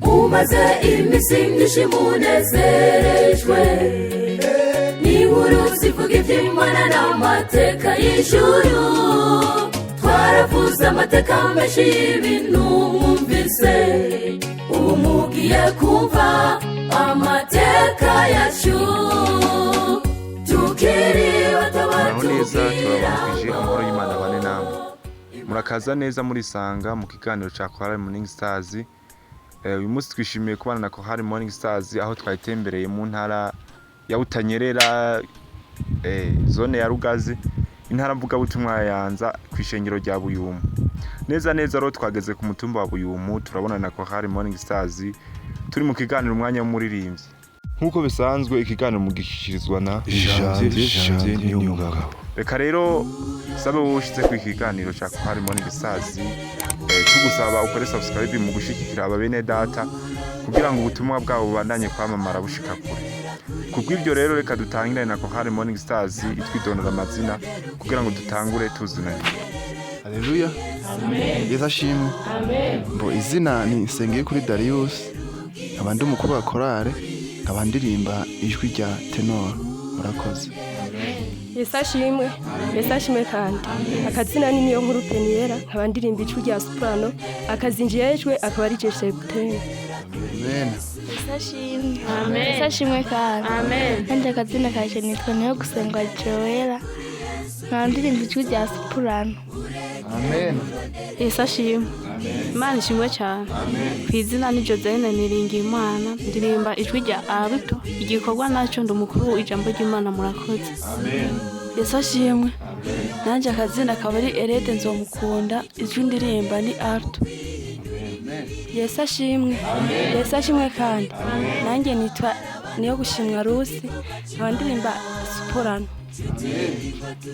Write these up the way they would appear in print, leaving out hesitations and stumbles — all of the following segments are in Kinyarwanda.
Umaze iminsi myinshi munezerejwe n'inkuru zivuga iby'Imana n'amateka y'ijuru. Twaravuze amateka menshi y'ibintu mwumvise, ubu mugiye kumva amateka yacu. Tukiri batabatugira amahoro y'Imana bane namwe. Murakaza neza muri sanga mu kiganiro ca Chorale Morning Stars. Uyu munsi twishimiye kubana na Chorale Morning Stars aho twayitembereye mu ntara ya Butanyerera, zone ya Rugazi, intara mvuga butumwa yanza kwishengero rya Buyumpu. Neza ro twageze ku mutumba wa Buyumpu, turabona na Chorale Morning Stars turi mu kiganiro umwanya w'umuririmbyi. Nkuko bisanzwe ikiganiro mugishikirizwa na Janvier n'Umugabo. Reka rero sabe woshize ku ikiganiro ca Chorale Morning Stars, tugusaba ukore subscribe mu gushikira ababene data kugira ngo ubutumwa bwabo bubandanye kwamamara bushika kure. Kubw'ibyo rero reka dutangire na Chorale Morning Stars itwidonora amazina kugira ngo dutangure tuzinanye. Haleluya. Amen. Yesu ashimwe. Amen. Bo izina ni Sengeye kuri Darius, abandi umukuru wa Chorale, abandirimba ijwi rya tenor. Murakoze. Yesu ashimwe. Yesu ashimwe kandi. Akazina ni niyo nkuru Peniera, abandirimba ijwi rya soprano, akazinjiyejwe akaba ari Jesepte. Amen. Yesu ashimwe. Amen. Yesu ashimwe kandi. Amen. Kandi akazina kaje nitwa niyo gusengwa Choral, abandirimba ijwi rya soprano. Amen. Yesu ashimwe. Imana ishimwe cyane. Kwizina ni Josene niringa Imana, ndirimba ijwi rya Aruto, igikorwa naco ndumukuru ijambo ry'Imana. Murakoze. Amen. Yesu ashimwe. Nanje akazina kabari Erede nzomukunda, ijwi ndirimba ni Aruto. Yesu ashimwe. Yesu ashimwe kandi. Nanjye nitwa niyo gushimwa Rusi, abandirimba soprano.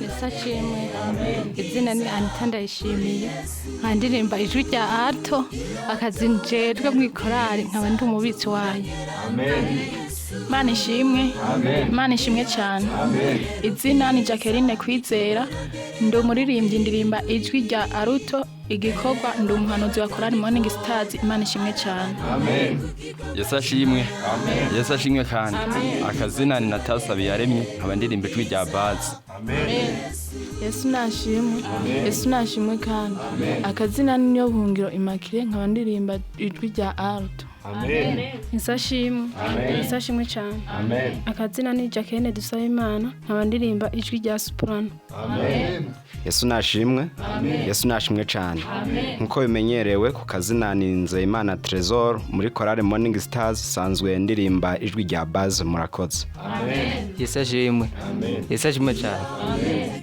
Yesu ashimwe. Izina ni Anita Ndayishimiye, nkandirimba ijwi rya Arto, akazinjejwe mu Chorale, nkaba ndi umubitsi wayo. Imana ishimwe. Imana ishimwe cyane. Izina ni Jacqueline Kwizera, ndi umuririmbyi ndirimba ijwi rya Aruto, igikorwa ndi umuhanuzi wa Chorale Morning Stars. Imana ishimwe cyane. Yesu ashimwe. Yesu ashimwe kandi. Akazina ni Natasa Biyaremye, nkaba ndirimba ijwi rya Bazi. Yesu nashimwe. Yesu nashimwe kandi. Akazina ni niyo buhungiro Immaculée, nkaba ndirimba ijwi rya Aruto. Yesu ashimwe. Yesu ashimwe cyane. Akazina ni Jacqueline Dusabimana, nkaba ndirimba ijwi rya soprano. Yesu nashimwe. Yesu nashimwe cyane. Nkuko bimenyerewe ku kazina ni Nzeyimana Trésor, muri Chorale Morning Stars sanzwe ndirimba ijwi rya Baz. Murakoze. Yesu ashimwe. Yesu ashimwe cyane.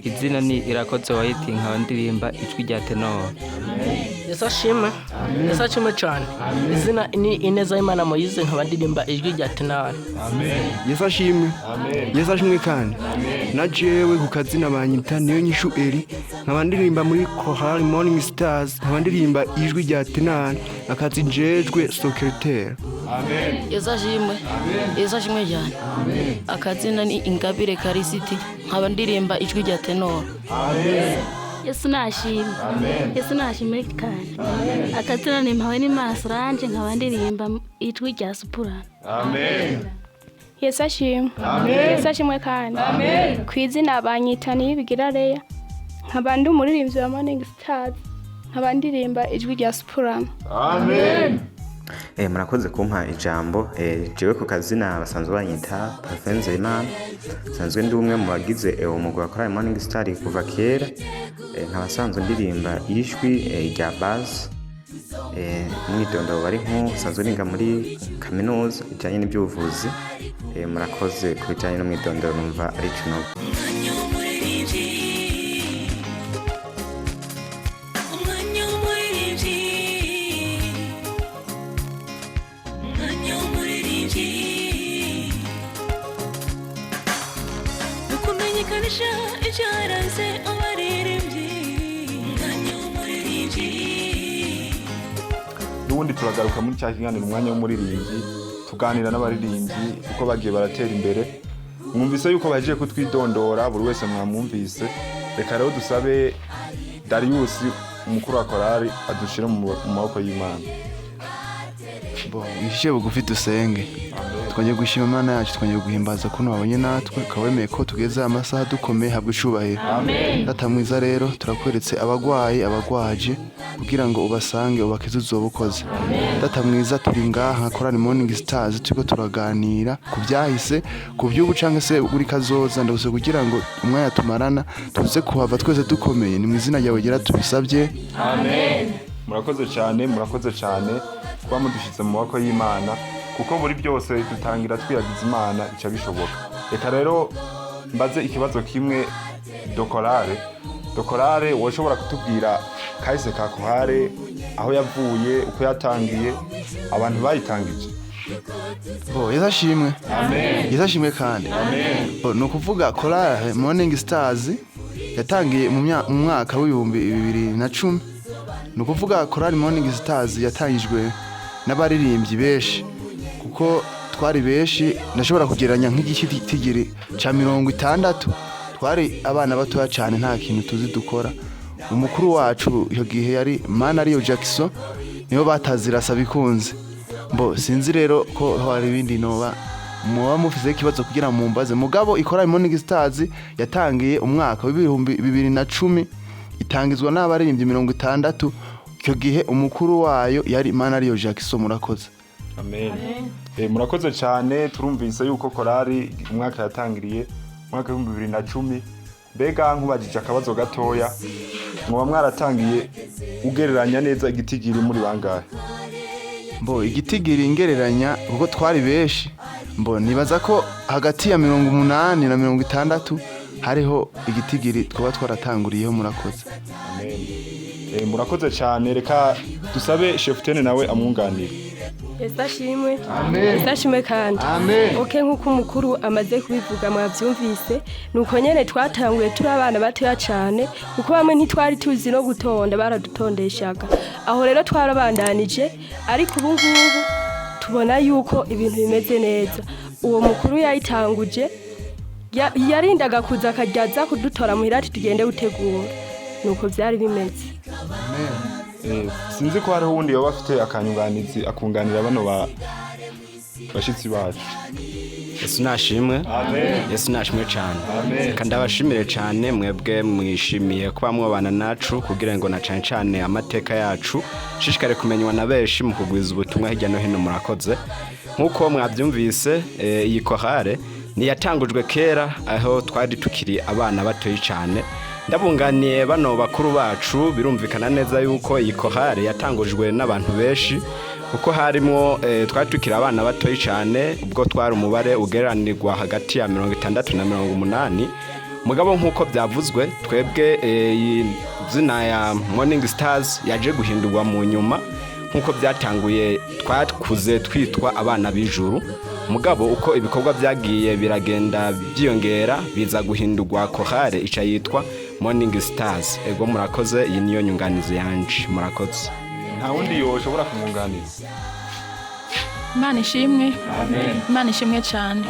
Izina ni Irakoze White, nkaba ndirimba ijwi rya tenor. Yesu ashimwe. Yesu ashimwe cyane. Izina ni Ineza Imana Moyize, nkaba ndirimba ijwi rya tenor. Yesu ashimwe. Yesu ashimwe kandi. Na jewe ku kazina banyita niyo nyishu Eli, nkaba ndirimba muri Chorale Morning Stars, nkaba ndirimba ijwi rya tenor, akazinjejwe secrétaire. Yesu ashimwe. Yesu ashimwe cyane. Akazina ni Ingabire Karisiti, nkaba ndirimba ijwi rya tenor. Yesu nashimwe. Yesu nashimwe kandi. Akazina ni Mpawe n'Imana Solange, nkaba ndirimba ijwi rya soprano. Yesu ashimwe. Yesu ashimwe kandi. Kwizina banyita niyo bigira Leya, nkaba ndi umuririmbyi wa Morning Stars, nkaba ndirimba ijwi rya soprano. Murakoze kumpa ijambo. Jewe ku kazina basanzwe banyita Parfenze Imana, sanzwe ndi umwe mu bagize umugwi wa Chorale Morning Stars kuva kera, nkabasanzwe ndirimba ijwi rya Baz. Mwidondoro bari sanzwe ninga muri kaminuza ijanye n'iby'ubuvuzi. Murakoze ku bijanye no mwidondoro, numva ari cyo. n'ubundi turagaruka muri cya kiganiro umwanya w'umuririmbyi tuganira n'abaririmbyi uko bagiye baratera imbere. Mwumvise yuko bagiye kutwidondora buri wese mwamwumvise. Reka rero dusabe Darius umukuru wa korali adushire mu maboko y'Imana. Wishyire bugufi dusenge. Twongeye gushima Imana yacu, twongeye guhimbaza ko wabonye natwe kawemeye ko tugeze amasaha dukomeye habwe icubahiro. Data mwiza rero turakweretse abagwayi abagwaje kugira ngo ubasange ubakize uzobukoze. Data mwiza turi ngaha Chorale Morning Stars turiko turaganira ku byahise ku by'ubu canke se uri kazoza ndose kugira ngo umwanya tumarana tuze kuhava twese dukomeye. Ni mu izina ryawe gera tubisabye. Amen. Murakoze cyane kuba mudushize mu maboko y'Imana kuko buri byose dutangira twiyagiza Imana ica bishoboka. Reka rero mbaze ikibazo kimwe Chorale woshobora kutubwira kahise ka Chorale aho yavuye uko yatangiye abantu bayitangije? Yesashimwe. Amen. Yesashimwe kandi. Amen. No kuvuga Chorale Morning Stars yatangiye mu mwaka w'ibihumbi 2010. No kuvuga Chorale Morning Stars yatangijwe n'abaririmbyi benshi kuko twari benshi ndashobora kugeranya nk'igitigiri ca 60 twari abana batoya cyane nta kintu tuzi dukora. Umukuru wacu iyo gihe yari Manariyo Jackson niyo batazirasa bikunze. Sinzi rero ko hari ibindi noba muba mufise ikibazo kugira mumbaze mugabo Chorale Morning Stars yatangiye umwaka w'ibihumbi 2010 itangizwa n'abaririmbyi 60. Icyo gihe umukuru wayo yari Manariyo Jackson. Murakoze. Amen. Murakoze cyane. Turumvise yuko Chorale umwaka yatangiriye umwaka wa 2010. Mbega nkubajije akabazo gatoya mwoba mwaratangiye ugereranya neza igitigiri muri bangahe? Igitigiri ingereranya kuko twari benshi nibaza ko hagati ya 80 na 60 hariho igitigiri twaba twaratanguriyeho. Murakoze. Amen. Murakoze cyane. Reka dusabe Chefutene nawe amwunganire. Yesashimwe. Amen. Yesashimwe kandi. Amen. Nkuko umukuru amaze kubivuga mwavyumvise nuko nyene twatanguye turi abana batoya cyane kuko bamwe ntitwari tuzi no gutonda baradutondeshaga. Aho rero twarabandanije ariko ubu ngubu tubona yuko ibintu bimeze neza. Uwo mukuru yayitanguje yarindaga kuza akajyaza kudutora muhira ati tugende gutegura. Nuko byari bimeze. Amen. Sinzi ko hariho uwundi yoba afite akanyunganizi akunganira bano bashitsi bacu. Yesu nashimwe. Amen. Yesu nashimwe cyane. Amen. Kandi abashimire cyane mwebwe mwishimiye kuba mwabana nacu kugira ngo na cyane amateka yacu shishikare kumenywa na benshi mu kugwiza ubutumwa hirya no hino. Murakoze. Nkuko mwabyumvise iyi Chorale ni yatangujwe kera aho twari tukiri abana batoyi cyane. Ndabunganiye bano bakuru bacu birumvikana neza yuko iyi Chorale yatangujwe n'abantu benshi kuko harimo twari tukira abana batoyi cyane ubwo twari umubare ugereranirwa hagati ya 60 na 80. Mugabo nkuko byavuzwe twebwe izina ya Morning Stars yaje guhindurwa mu nyuma nkuko byatanguye twakuze twitwa abana b'ijuru. Mugabo uko ibikorwa byagiye biragenda byiyongera biza guhindurwa Chorale ica yitwa Morning Stars. Ego murakoze. Iyi niyo nyunganizi yanje. Murakoze. Nta wundi yoshobora kumwunganira? Imana ishimwe. Imana ishimwe cyane.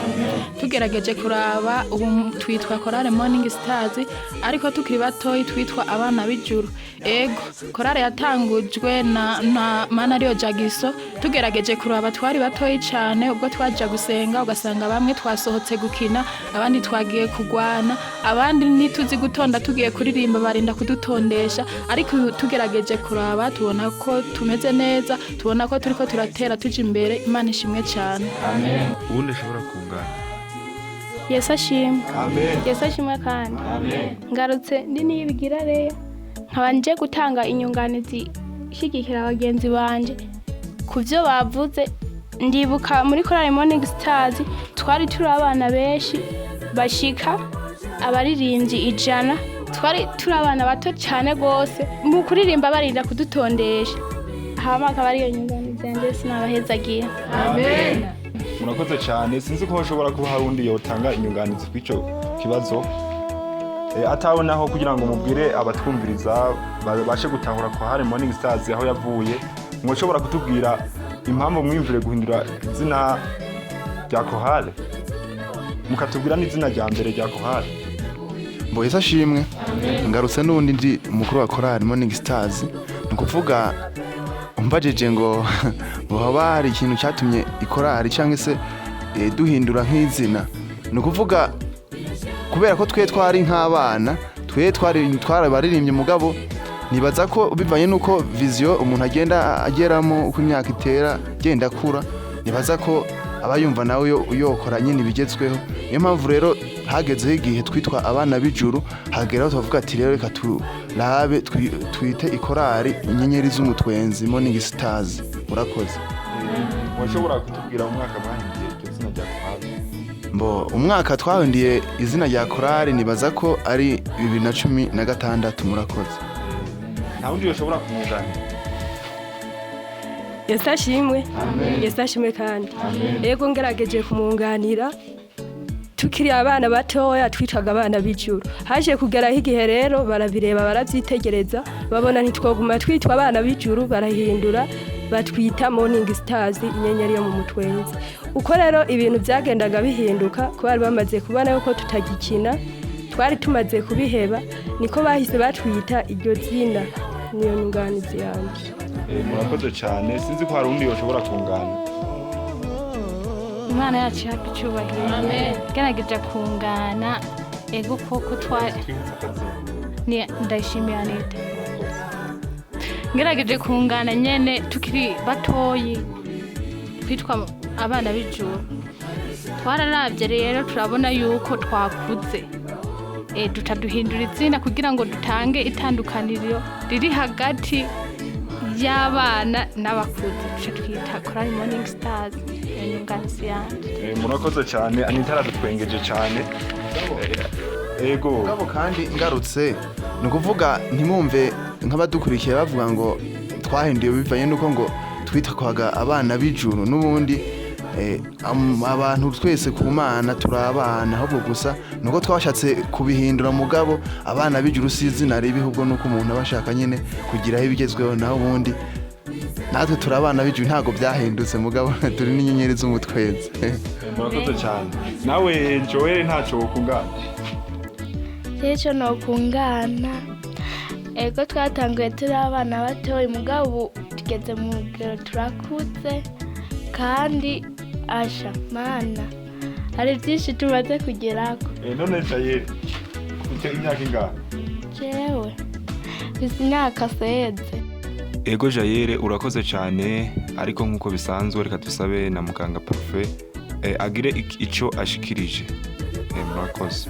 Tugerageje kuraba ubu twitwa Chorale Morning Stars ariko tukiri batoyi twitwa abana b'ijuru. Ego Chorale yatangujwe na Manariyo Jackson. Tugerageje kuraba twari batoyi cyane ubwo twaje gusenga ugasanga bamwe twasohotse gukina abandi twagiye kugwana abandi ntituzi gutonda tugiye kuririmba barinda kudutondesha ariko tugerageje kuraba tubona ko tumeze neza tubona ko turiko turatera tuje imbere. Imana ishimwe cyane. Amen. Ubundi ashobora kungana? Yesashimwe. Amen. Yesashimwe kandi. Amen. Ngarutse ndi nibigira rero nkabanje gutanga inyunganizi ishigikira abagenzi banje kuvyo bavuze. Ndibuka muri Chorale Morning Stars twari turi abana benshi bashika abaririmbyi 100. Twari turi abana bato cyane gose mu kuririmba barinda kudutondesha. Hama akaba ariyo nyunganizi yanje sinabahezagiye. Amen. Murakoze cyane. Sinzi ko hoshobora kuba hari undi yotanga inyunganizi kw'ico kibazo atabonaho kugira ngo mubwire abatwumviriza babashe gutahura ko hari Morning Stars aho yavuye mwoshobora kutubwira impamvu mwimvire guhindura izina rya Chorale mukatubwira n'izina rya mbere rya Chorale? Yesu ashimwe. Ngarutse n'undi ndi umukuru wa Chorale Morning Stars. Ni kuvuga umbajeje ngo haba hari ikintu cyatumye ikorari cyangwa se duhindura nk'izina. Ni kuvuga kubera ko twe twari nk'abana, twe twari baririmbye mugabo nibaza ko bivanye nuko vision umuntu agenda ageramo uko imyaka itera genda kura, nibaza ko abayumva nawe yokora nyine bigezweho. Niyo mpamvu rero hagezeho igihe twitwa abana b'ijuru, hageraho tuvuga ati rero reka turabe twite ikorari inyenyeri z'umutwenzi Morning Stars. Murakoze. Washobora kutubwira umwaka mwahinduye iryo zina rya Chorale? Umwaka twahinduye izina rya Chorale nibaza ko ari 2016. Murakoze. Nta wundi yoshobora kumwunganira? Yesu ashimwe. Yesu ashimwe kandi. Yego ngerageje kumwunganira. Tukiri abana batoya twitwaga abana b'ijuru. Haje kugeraho igihe rero barabireba barabyitegereza babona ntitwoguma twitwa abana b'ijuru, barahindura batwita Morning Stars, inyenyeri yo mu mutwenzi. Uko rero ibintu byagendaga bihinduka kubari bamaze kubona yuko tutagikina, twari tumaze kubiheba, niko bahise batwita iryo zina. Niyo nyunganizi yanjye. Murakoze cyane. Sinzi ko hari undi yoshobora kungana. Imana yacu yacu icyubahiro. Amen. Gerageje kungana ego koko ni ndayishimiye Anita. Ngerageje kungana nyene tukiri batoyi twitwa abana b'ijuru. Twararavye rero turabona yuko twakuze. Tutaduhindura izina kugira ngo dutange itandukaniro riri hagati y'abana n'abakuze. Twita Chorale Morning Stars. Murakoze cyane. Anita aradutwengeje cyane. Ego ngabo kandi ngarutse ni kuvuga ntimumve nk'abadukurikiye bavuga ngo twahinduye bivanye nuko ngo twitwaga abana b'ijuru. N'ubundi abantu twese ku Mana turabana, ahubwo gusa nuko twashatse kubihindura mugabo abana b'ijuru si izina ribi, ahubwo nuko umuntu abashaka nyine kugiraho ibigezweho. Naho ubundi natwe turabana b'ijuru ntago byahindutse mugabo turi n'inyenyeri z'umutwenzi. Murakoze cyane. Nawe Joel ntaco kungana? Yecho no kungana. Ego twatanguye turi abana batoyi mugabo tugeze mu rugero turakuze kandi asha Mana hari byinshi tumaze kugerako. None Joel ufite imyaka ingana? Jewe imyaka 7. Ego Jaire urakoze cyane, ariko nkuko bisanzwe reka dusabe na muganga Parfait agire ico ashikirije. Murakoze.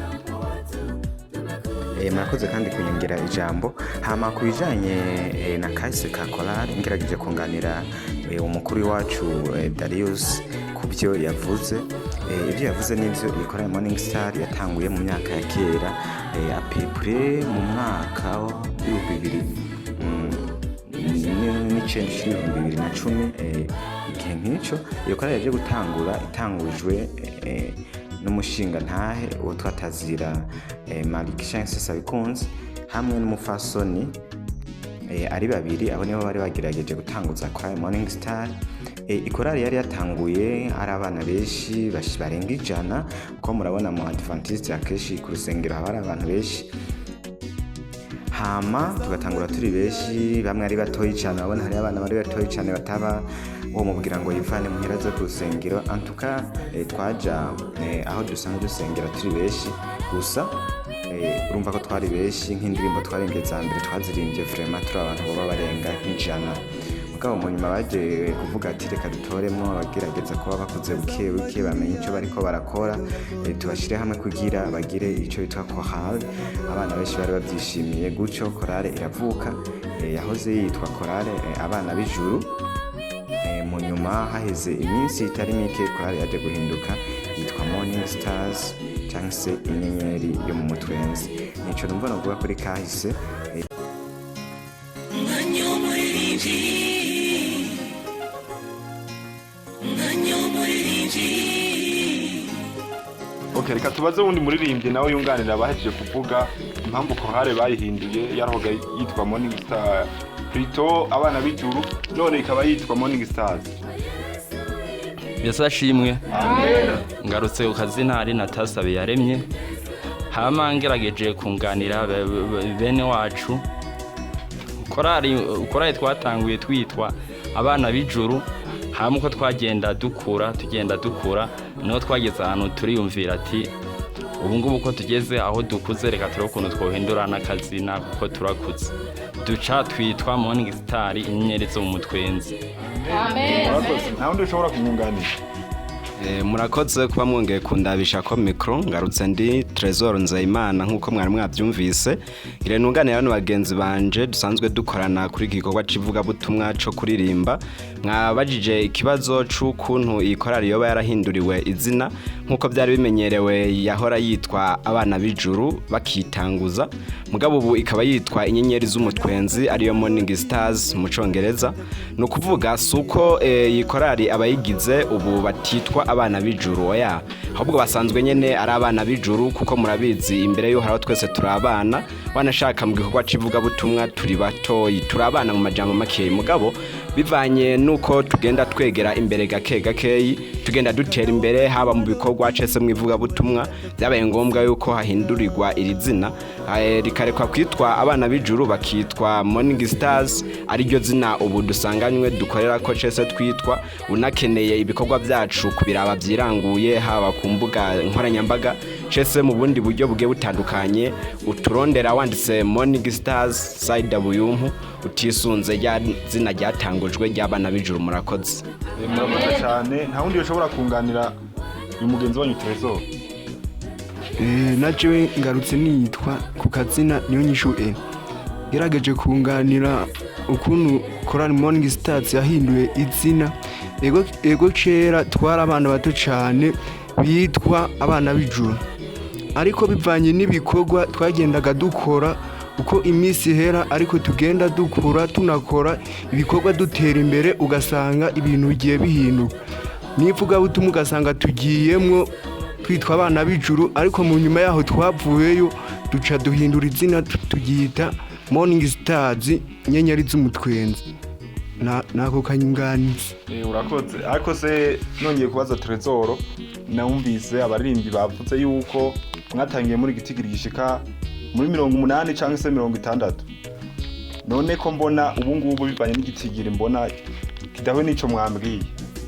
Murakoze kandi kunyongera ijambo hama kubijanye na kahise ka Chorale. Ngerageje kunganira umukuru wacu Darius kubyo yavuze. Ibyo yavuze n'ibyo Chorale Morning Star yatanguye mu myaka ya kera, apipure mu mwaka wa 2010 igihe nk'icyo iyo Chorale yaje gutangura itangujwe n'umushinga ntahe uwo twatazira Malikishanse Sabikunze hamwe n'umufasoni ari babiri. Abo nibo bari bagerageje gutanguza Chorale Morning Star. Ikorari yari yatanguye ari abana benshi barenga 100, uko murabona mu Adventiste akeshi ku rusengero haba ari abantu benshi. Hama tugatangura turi benshi, bamwe ari batoyi cyane, abona hari abana bari batoyi cyane bataba uwo mubwira ngo yivane mu mpera zo kurusengero. Antuka twaja aho dusanzwe dusengera turi benshi gusa. Urumva ko twari benshi, nk'indirimbo twarengeza mbere twazirimbye vraiment turi abantu baba barenga 100. Mugabo mu nyuma baje kuvuga ati reka dutoremo abagerageza kuba bakuze buke bamenye icyo bariko barakora, tubashire hamwe kugira bagire icyo bitwa Chorale. Abana benshi bari babyishimiye, gutyo Chorale iravuka. Yahoze yitwa Chorale abana b'ijuru. Mu nyuma haheze iminsi itari mike Chorale yaje guhinduka yitwa Morning Stars cyangwa se inyenyeri yo mu mutwenzi. Nico numva navuga kuri kahise. Okay, reka tubaze wundi muririmbye nawe yunganira abahejeje kuvuga impamvu Chorale bayihinduye yaroga yitwa Morning Star Plutôt abana b'ijuru none ikaba yitwa Morning Stars. Vyose ashimwe. Amen. Ngarutse ukazina ari natasabe yaremye. Hama ngerageje kunganira bene wacu. Chorale twatanguye twitwa abana b'ijuru. Hama uko tugenda dukura niho twageze ahantu turiyumvira ati ubu ngubu ko tugeze aho dukuze reka turebe ukuntu twohindura n'akazina kuko turakuze duca twitwa Morning Star inyenyeri zo mu mutwenzi. Amen. Nta wundi ushobora kumwunganisha. Murakoze kuba mwongeye kundabisha ko mikro ngarutse ndi Trésor Nzeyimana nkuko mwari mwabyumvise ire nunganira hano bagenzi banje dusanzwe dukorana kuri gikorwa civuga butumwa cyo kuririmba mwabajije ikibazo c'ukuntu iyi Chorale yoba yarahinduriwe izina nkuko byari bimenyerewe yahora yitwa abana b'ijuru bakitanguza mugabo ubu ikaba yitwa inyenyeri z'umutwenzi ariyo Morning Stars mu Congereza no kuvuga suko iyi Chorale abayigize ubu batitwa abana b'ijuru oya ahubwo basanzwe nyene ari abana b'ijuru kuko murabizi imbere yo haraho twese turabana wanashaka mu gikorwa civuga butumwa turi batoyi turabana mu majambo make mugabo bivanye nuko tugenda twegera imbere gakeyi tugenda dutera imbere haba mu bikorwa cese mu ivuga butumwa byabaye ngombwa yuko hahindurirwa iri zina rikarekwa kwitwa abana b'ijuru bakitwa Morning Stars ari ryo zina ubu dusanganywe dukorera ko cese twitwa unakeneye ibikorwa byacu kubiraba byiranguye haba ku mbuga nkoranyambaga cese mu bundi buryo bugiye butandukanye uturondera wanditse Morning Stars side Buyumpu utisunze ya zina ryatangujwe ry'abana b'ijuru murakoze. Murakoze cyane nta wundi ushobora kunganira uyu mugenzi wanyu Trésor. Naje ngarutse nitwa ku kazina niyo nyishu gerageje kunganira ukuntu Chorale Morning Stars yahinduye izina ego kera twara abana bato cyane bitwa abana b'ijuru ariko bivanye n'ibikorwa twagendaga dukora uko iminsi hera ariko tugenda dukura tunakora ibikorwa dutera imbere ugasanga ibintu bigiye bihinduka nivuga butumwa ugasanga tugiyemwo twitwa abana b'ijuru ariko mu nyuma yaho twavuyeyo duca duhindura izina tugita Morning Stars inyenyeri z'umutwenzi nako kanyunganizi. Urakoze ariko se nongeye kubaza Trésor nawumvise abaririmbyi bavuze yuko mwatangiye muri gitigiri gishika muri 80 cyangwa se 60 none ko mbona ubu ngubu bivanye n'igitigiri mbona kidawe nico mwambwiye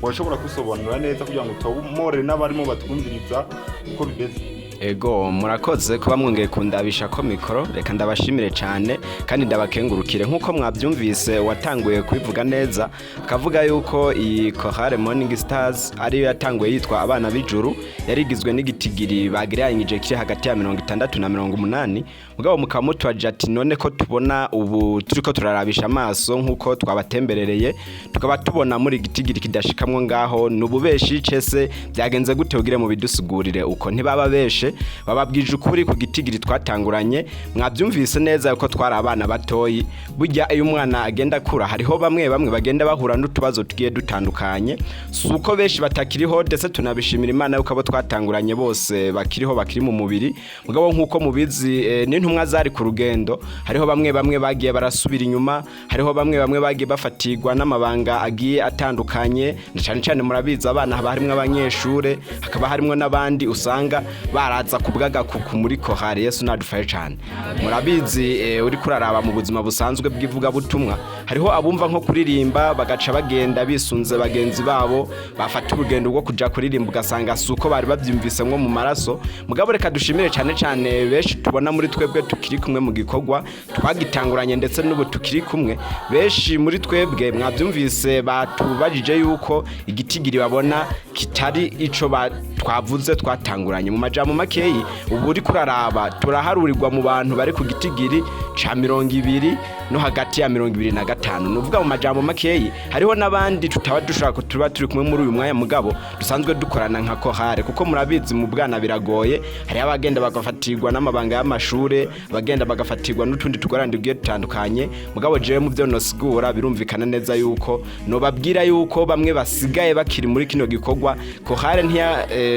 washobora kusobanura neza kugira ngo tubumore n'abarimo batwumviriza uko bimeze. Ego murakoze kuba mwongeye kundabisha ko mikro reka ndabashimire cyane kandi ndabakengurukire nkuko mwabyumvise watanguye kubivuga neza akavuga yuko iyi Chorale Morning Stars ari yatanguye yitwa abana b'ijuru yarigizwe n'igitigiri bagiranyije kiri hagati ya 60 na 80 mugabo mukamutwaje ati none ko tubona ubu turiko turarabisha amaso nkuko twabatemberereye tukaba tubona muri gitigiri kidashikamwe ngaho nububeshi cese byagenze gute ugire mu bidusigurire uko ntibaba beshe bababwije ukuri ku gitigiri twatanguranye mwabyumvise neza yuko twari abana batoyi burya iyo umwana agenda kura hariho bamwe bagenda bahura n'utubazo tugiye dutandukanye suko beshi batakiriho ndetse tunabishimira Imana yuko abo twatanguranye bose bakiriho bakiri mu mubiri mugabo nkuko mubizi n'intumwa zari ku rugendo hariho bamwe bagiye barasubira inyuma hariho bamwe bagiye bafatirwa n'amabanga agiye atandukanye cyane murabizi abana haba harimo abanyeshure hakaba harimo n'abandi usanga baraza kubwaga muri Chorale Yesu nadufashije cyane murabizi uri kuraraba mu buzima busanzwe bw'ivuga butumwa hariho abumva nko kuririmba bagaca bagenda bisunze bagenzi babo bafata urugendo rwo kuja kuririmba ugasanga suko bari babyumvise nko mu maraso mugabo reka dushimire cyane beshi tubona muri twebwe tukiri kumwe mu gikorwa twagitanguranye ndetse n'ubu tukiri kumwe beshi muri twebwe mwabyumvise batubajije yuko igitigiri babona kitari ico twavuze twatanguranye mu majambo makeyi ubu uri kuraraba turaharurirwa mu bantu bari ku gitigiri ca 200 no hagati ya 225 nuvuga mu majambo makeyi hariho nabandi tutaba dushaka tuba turi kumwe muri uyu mwanya mugabo dusanzwe dukorana nka Chorale kuko murabizi mu bwana biragoye hari abagenda bagafatirwa n'amabanga y'amashure bagenda bagafatirwa n'utundi tugorandi ugiye dutandukanye mugabo jewe mu byo nosigura birumvikana neza yuko no babwira yuko bamwe basigaye bakiri muri kino gikorwa Chorale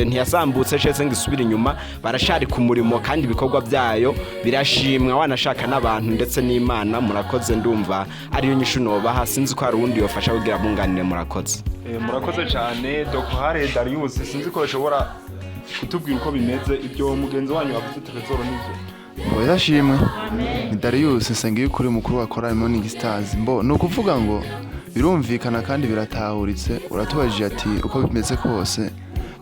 ntiyasambutse cese ngisubira inyuma barashari ku murimo kandi ibikorwa byayo birashimwa wanashaka n'abantu ndetse ndetse n'Imana. Murakoze, ndumva ariyo nyishu nobaha, sinzi ko hari uwundi yofasha kugira bunganire. Murakoze. Murakoze cyane Dr. Darius, sinzi ko ushobora kutubwira uko bimeze ibyo mugenzi wanyu avuze Trezor n'ibyo. Yashimwe ni Darius Nsengiye kuri mukuru wa Chorale Morning Stars. No kuvuga ngo birumvikana kandi biratahuritse. Uratubajije ati uko bimeze kose,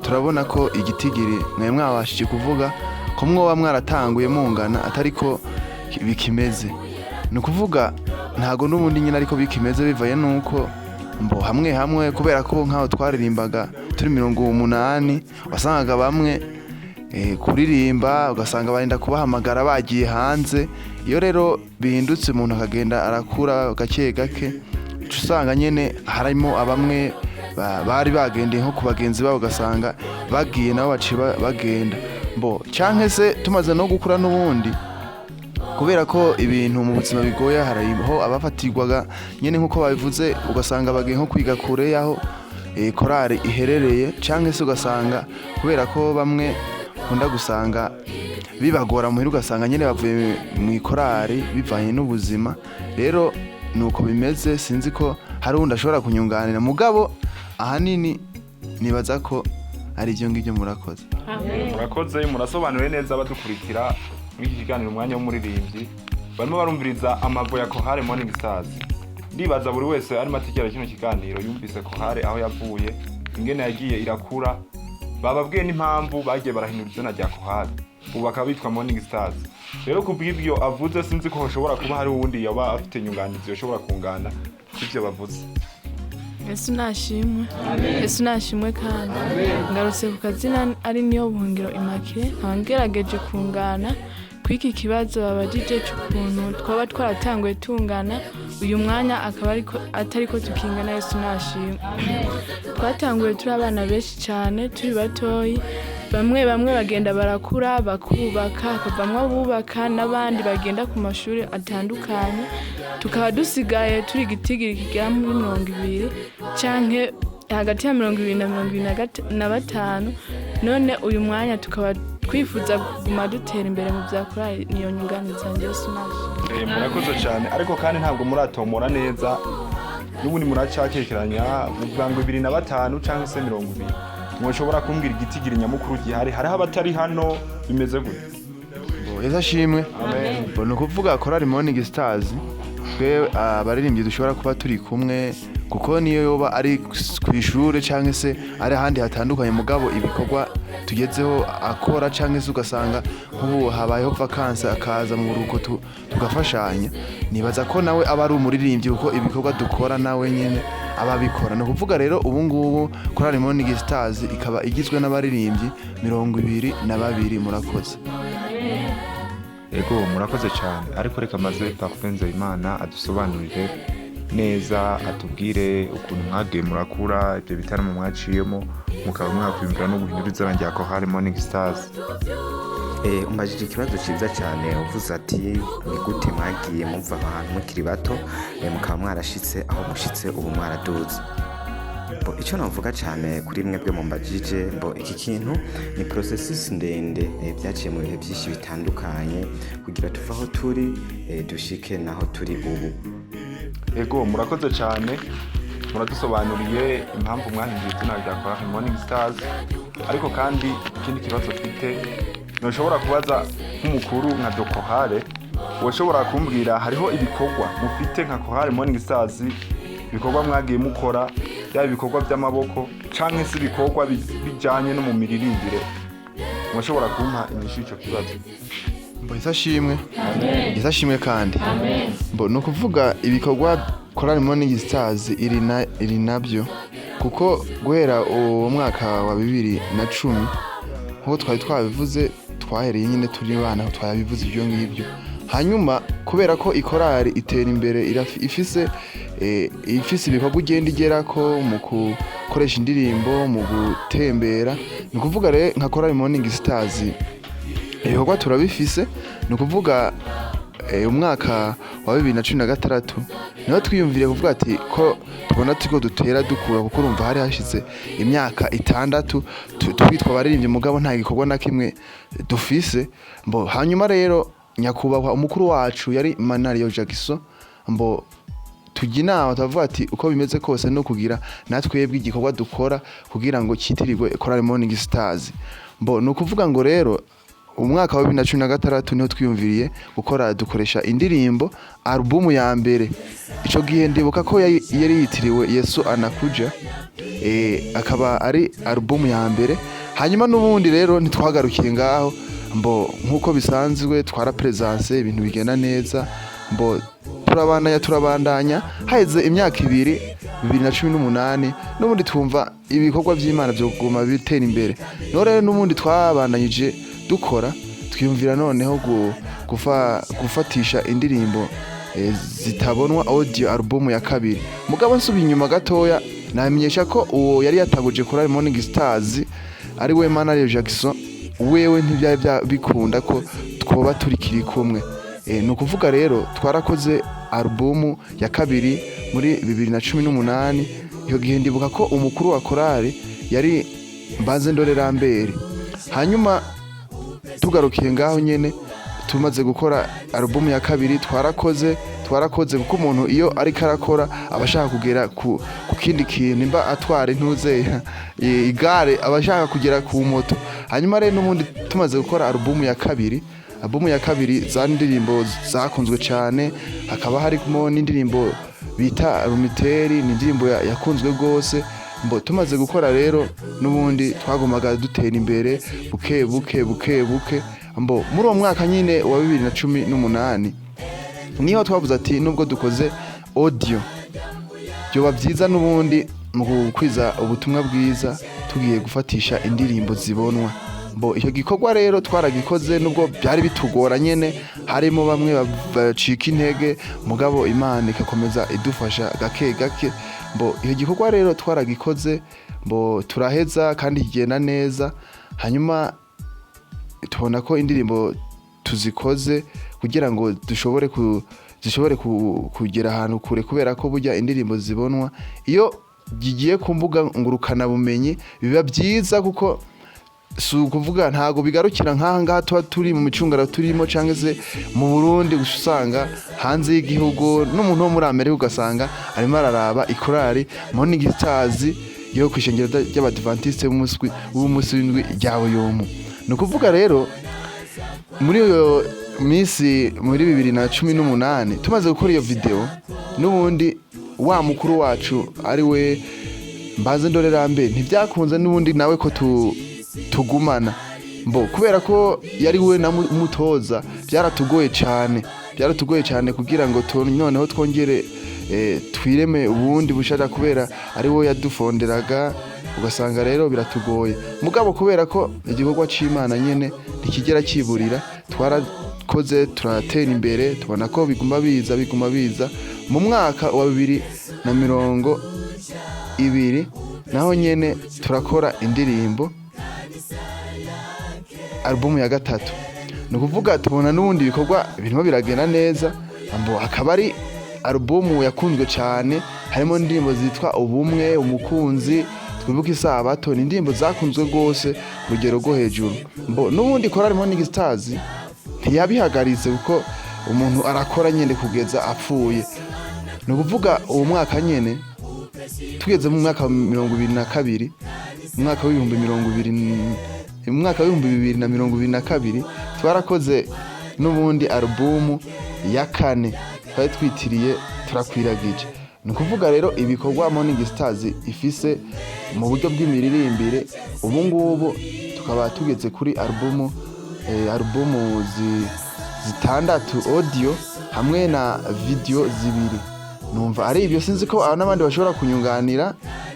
turabona ko igitigiri mwe mwabashije kuvuga ko mwoba mwaratanguye mungana atari ko bikimeze. Ni kuvuga ntago n'ubundi nyine ariko bikimeze, bivaye nuko hamwe kubera ko nkaho twaririmbaga turi 80 wasangaga bamwe kuririmba ugasanga barinda kubahamagara bagiye hanze. Iyo rero bihindutse umuntu akagenda arakura gake gake, usanga nyene harimo abamwe bari bagendeye nko ku bagenzi babo, ugasanga bagiye nabo bagenda canke se tumaze no gukura n'ubundi, kubera ko ibintu mu buzima bigoye, hariho abafatirwaga nyene nkuko babivuze, ugasanga bagiye nko kwiga kure yaho Chorale iherereye, canke se ugasanga kubera ko bamwe kunda gusanga bibagora muhira, ugasanga nyene bavuye mu Chorale bivanye n'ubuzima. Rero nuko bimeze, sinzi ko hari undi ashobora kunyunganira, mugabo ahanini nibaza ko ari ibyo ngibyo. Murakoze. Murakoze, murasobanuriye neza abadukurikira muri iki kiganiro umwanya w'umuririmbyi barimo barumviriza amavo ya Chorale Morning Stars. Ndibaza buri wese arimo ategera kino kiganiro yumvise Chorale aho yavuye, ingene yagiye irakura, bababwiye n'impamvu bagiye barahindura izina rya Chorale, ubu bakaba bitwa Morning Stars. Rero kubw'ibyo avuze, sinzi ko hoshobora kuba hari uwundi yaba afite inyunganizi yoshobora kungana ivyo bavuze. Yesu nashimwe. Yesu nashimwe kandi ngarutse ku kazina ari niyo buhungiro Immaculée, nkangerageje kungana kwiki kibazo babajije cy'ukuntu twaba twaratanguye tungana, uyu mwanya akaba atariko tukingana. Yesu nashimwe. Twatanguye turi abana benshi cyane, turi batoyi, bamwe bagenda barakura bakubaka, hakavamwo abubaka n'abandi bagenda ku mashuri atandukanye, tukaba dusigaye turi igitigiri kigera muri 20 canke hagati ya 20 na 25. None uyu mwanya tukaba twifuza kuguma dutera imbere mu bya Chorale. Niyo nyunganizi yanjye. Yesu nashimwe. Murakoze cyane, ariko kandi ntabwo muratomora neza, n'ubundi muracakekeranya muvuga ngo 25 canke se 20. Mwoshobora kumbwira igitigiri nyamukuru gihari? Hariho abatari hano, bimeze gute? Yesu ashimwe. Amen. Ni kuvuga Chorale Morning Stars, twe abaririmbyi dushobora kuba turi kumwe, kuko niyo yoba ari kw'ishure canke se ari ahandi hatandukanye, mugabo ibikorwa tugezeho akora canke se ugasanga nk'ubu habayeho vacances akaza mu buruko tugafashanya. Nibaza ko nawe aba ari umuririmbyi, kuko ibikorwa dukora nawe nyene ababikora. No kuvuga rero ubu ngubu Chorale Morning Stars ikaba igizwe n'abaririmbyi 22. Murakoze. Ego murakoze cyane, ariko reka maze Parfenze Imana adusobanurire neza, atubwire ukuntu mwagiye murakura, ibyo bitaramo mwaciyemo mukaba mwakwiyumvira no guhindura izina rya Chorale Morning Stars. Umbajije ikibazo cyiza cyane, uvuze ati ni gute mwagiye muva ahantu mukiri bato mukaba mwarashitse aho mushitse ubu mwaraduze. Icyo navuga cyane kuri mwebwe mumbajije, iki kintu ni processes ndende, byaciye mu bihe byinshi bitandukanye kugira tuva aho turi dushike naho turi ubu. Ego murakoze cyane, muradusobanuriye impamvu mwahinduye izina rya Chorale Morning Stars. Ariko kandi ikindi kibazo twite noshobora kubaza nk'umukuru nka Chorale, woshobora kumbwira hariho ibikorwa mufite nka Chorale Morning Stars, ibikorwa mwagiye mukora, yaba ibikorwa by'amaboko canke se ibikorwa bijanye no mu miririmbire, mushobora kumpa inyishu ico kibazo? Yesu ashimwe. Yesu ashimwe kandi. No kuvuga ibikorwa Chorale Morning Stars iri nabyo, kuko guhera uwo mwaka wa 2010 nko twari twabivuze, twahereye nyine turi bana aho twabivuze ibyo ngibyo. Hanyuma kubera ko Chorale itera imbere, ifise ibikorwa ugenda igerako mu gukoresha indirimbo, mu gutembera. Ni kuvuga rero nka Chorale Morning Stars ibikorwa turabifise. Ni kuvuga umwaka wa 2016 niho twiyumvire kuvuga ati ko tubona tuko dutera dukura, kuko urumva hari hashize imyaka 6 twitwa abaririmbyi, mugabo nta gikorwa na kimwe dufise. Hanyuma rero nyakubahwa umukuru wacu yari Manariyo Jackson mbo tujya inama tuvuga ati uko bimeze kose no kugira natwebwe igikorwa dukora kugira ngo kitirirwe Chorale Morning Stars mbo no kuvuga ngo rero umwaka wa 2016 niho twiyumviriye gukora dukoresha indirimbo album ya mbere ico gihe ndibuka ko yari yitiriwe Yesu anakuja akaba ari album ya mbere hanyuma n'ubundi rero ntitwagarukiye ngaho mbo nkuko bisanzwe twara presence ibintu bigenda neza mbo turabandanya haheze imyaka 2018 n'ubundi twumva ibikorwa by'Imana byo kuguma bitera imbere no rero n'ubundi twabandanyije dukora twiyumvira noneho gufatisha indirimbo zitabonwa audio album ya kabiri mugabo nsubiye inyuma gatoya namenyesha ko uwo yari yatanguje Chorale Morning Stars ari we Manariyo Jackson wewe ntibyari bikunda ko twoba turi kiri kumwe no kuvuga rero twarakoze album ya kabiri muri 2018 iyo gihe ndibuka ko umukuru wa Chorale yari Mbanze Ndorera Mbere hanyuma tugarukiye ngaho nyene tumaze gukora album ya kabiri twarakoze kuko umuntu iyo ari karakora abashaka kugera ku kindi kintu imba atware ntuze igare abashaka kugera ku moto hanyuma rero n'ubundi tumaze gukora album ya kabiri za ndirimbo zakunzwe cyane hakaba harimo n'indirimbo bita Rumiteri n'indirimbo yakunzwe gose mbo tumaze gukora rero n'ubundi twagomaga dutera imbere buke mbo muri uwo mwaka nyine wa 2018 niho twavuze ati nubwo dukoze audio byoba byiza n'ubundi mu gukwiza ubutumwa bwiza tugiye gufatisha indirimbo zibonwa mbo icyo gikorwa rero twaragikoze nubwo byari bitugora nyene harimo bamwe bacika intege mugabo Imana ikakomeza idufasha gake mbo icyo gikorwa rero twaragikoze mbo turaheza kandi kigenda neza hanyuma tubona ko indirimbo tuzikoze kugira ngo zishobore kugera ahantu kure kubera ko burya indirimbo zibonwa iyo gigiye ku mbuga ngurukana bumenyi biba byiza kuko kuvuga ntago bigarukira ngaha tuba turi mu micungara turimo cyangwa se mu Burundi usanga hanze y'igihugu n'umuntu wo muri Amerika ugasanga arimo araraba Chorale Morning Stars yo kwishengera ry'Abadventiste b'umunsi w'indwi rya Buyumpu no kuvuga rero muri iyo minsi muri 2018 tumaze gukora iyo video n'ubundi wa mukuru wacu ari we Mbanze Ndorera Mbere ntibyakunze n'ubundi nawe ko tugumana mbo kubera ko yari we na mutoza byaratugoye cyane kugira ngo noneho twongere twireme ubundi bushaka kubera ari we yadufonderaga ugasanga rero biratugoye mugabo kubera ko igikorwa c'Imana nyene ntikigera kiburira twarakoze turatera imbere tubona ko biguma biza mu mwaka wa 2020 naho nyene turakora indirimbo album ya gatatu no kuvuga tubona n'ubundi bikorwa birimo biragenda neza ambo akaba ari album yakunzwe cyane harimo indirimbo zitwa ubumwe umukunzi twibuka isabato n'indirimbo zakunzwe gose ku rugero rwo hejuru mbo n'ubundi Chorale Morning Stars ntiyabihagaritse kuko umuntu arakora nyene kugeza apfuye no kuvuga uwo mwaka nyene tugeze mu mwaka wa 2022 umwaka wa 2022 twarakoze n'ubundi album ya kane twari twitiriye turakwiragije ni kuvuga rero ibikorwa Morning Stars ifise mu buryo bw'imiririmbire ubu ngubu tukaba tugeze kuri album zitandatu audio hamwe na video zibiri numva ari ibyo sinzi ko n'abandi bashobora kunyunganira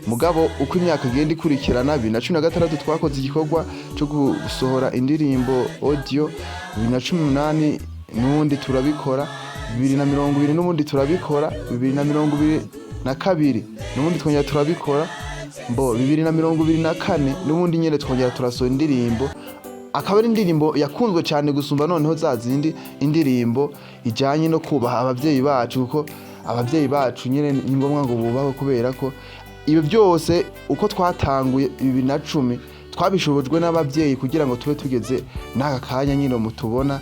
mugabo uko imyaka igenda ikurikirana 2016 twakoze igikorwa cyo gusohora indirimbo audio 2018 n'ubundi turabikora 2020 n'ubundi turabikora 2022 n'ubundi twongera turabikora mbo 2024 n'ubundi nyene twongera turasohora indirimbo akaba ari indirimbo yakunzwe cyane gusumba noneho zazindi indirimbo ijanye no kubaha abavyeyi bacu kuko abavyeyi bacu nyene ni ngombwa ngo bubaho kubera ko ibyo byose uko twatanguye 2010 twabishobojwe n'abavyeyi kugira ngo tube tugeze n'aka kanya nyine mutubona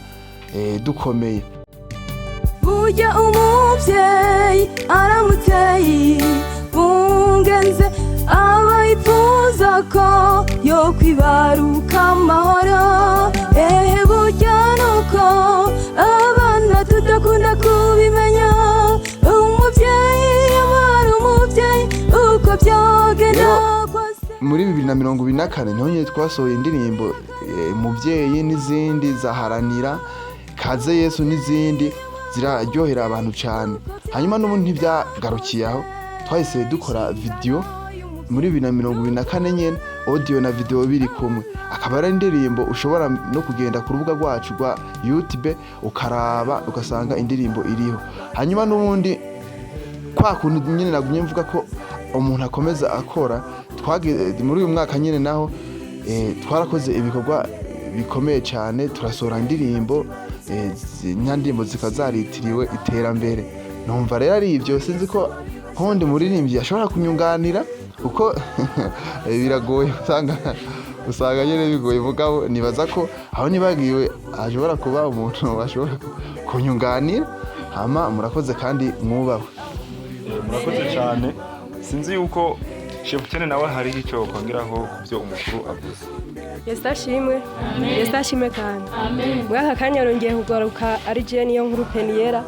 dukomeye. burya umubyeyi aramuteye bungenze aba yifuza ko yo kwibaruka amahoro burya nuko abana tudakunda kubimenya umubyeyi yabara umubyeyi uko byogenda muri 2024 niho nyine twasohoye indirimbo umubyeyi n'izindi zaharanira kaze Yesu n'izindi ziraryohera abantu cyane. Hanyuma n'ubundi ntibyagarukiye aho, twahise dukora video muri 2024 nyene, audio na video biri kumwe. Akaba ari indirimbo ushobora no kugenda ku rubuga rwacu rwa YouTube ukaraba ugasanga indirimbo iriho. Hanyuma n'ubundi kwa kuntu nyene nagumye mvuga ko umuntu akomeza akora, muri uyu mwaka nyene naho twarakoze ibikorwa bikomeye cyane, turasohora indirimbo nyandimbo zikazaritiriwe iterambere. Numva rero ari ibyo, sinzi ko hondi muririmbyi ashobora kunyunganira uko biragoye, usanga nyene bigoye. Mugabo nibaza ko aho nibagiwe ashobora kuba umuntu bashobora kunyunganira. Hama murakoze kandi mwubawe. Murakoze cyane. Sinzi yuko Shefutene nawe hari icyo kwangiraho kubyo umukuru avuze. Yesu ashimwe. Yesu ashimwe kandi. Mwaka kanya rongeye kugaruka ari je niyo nkuru Peniyera.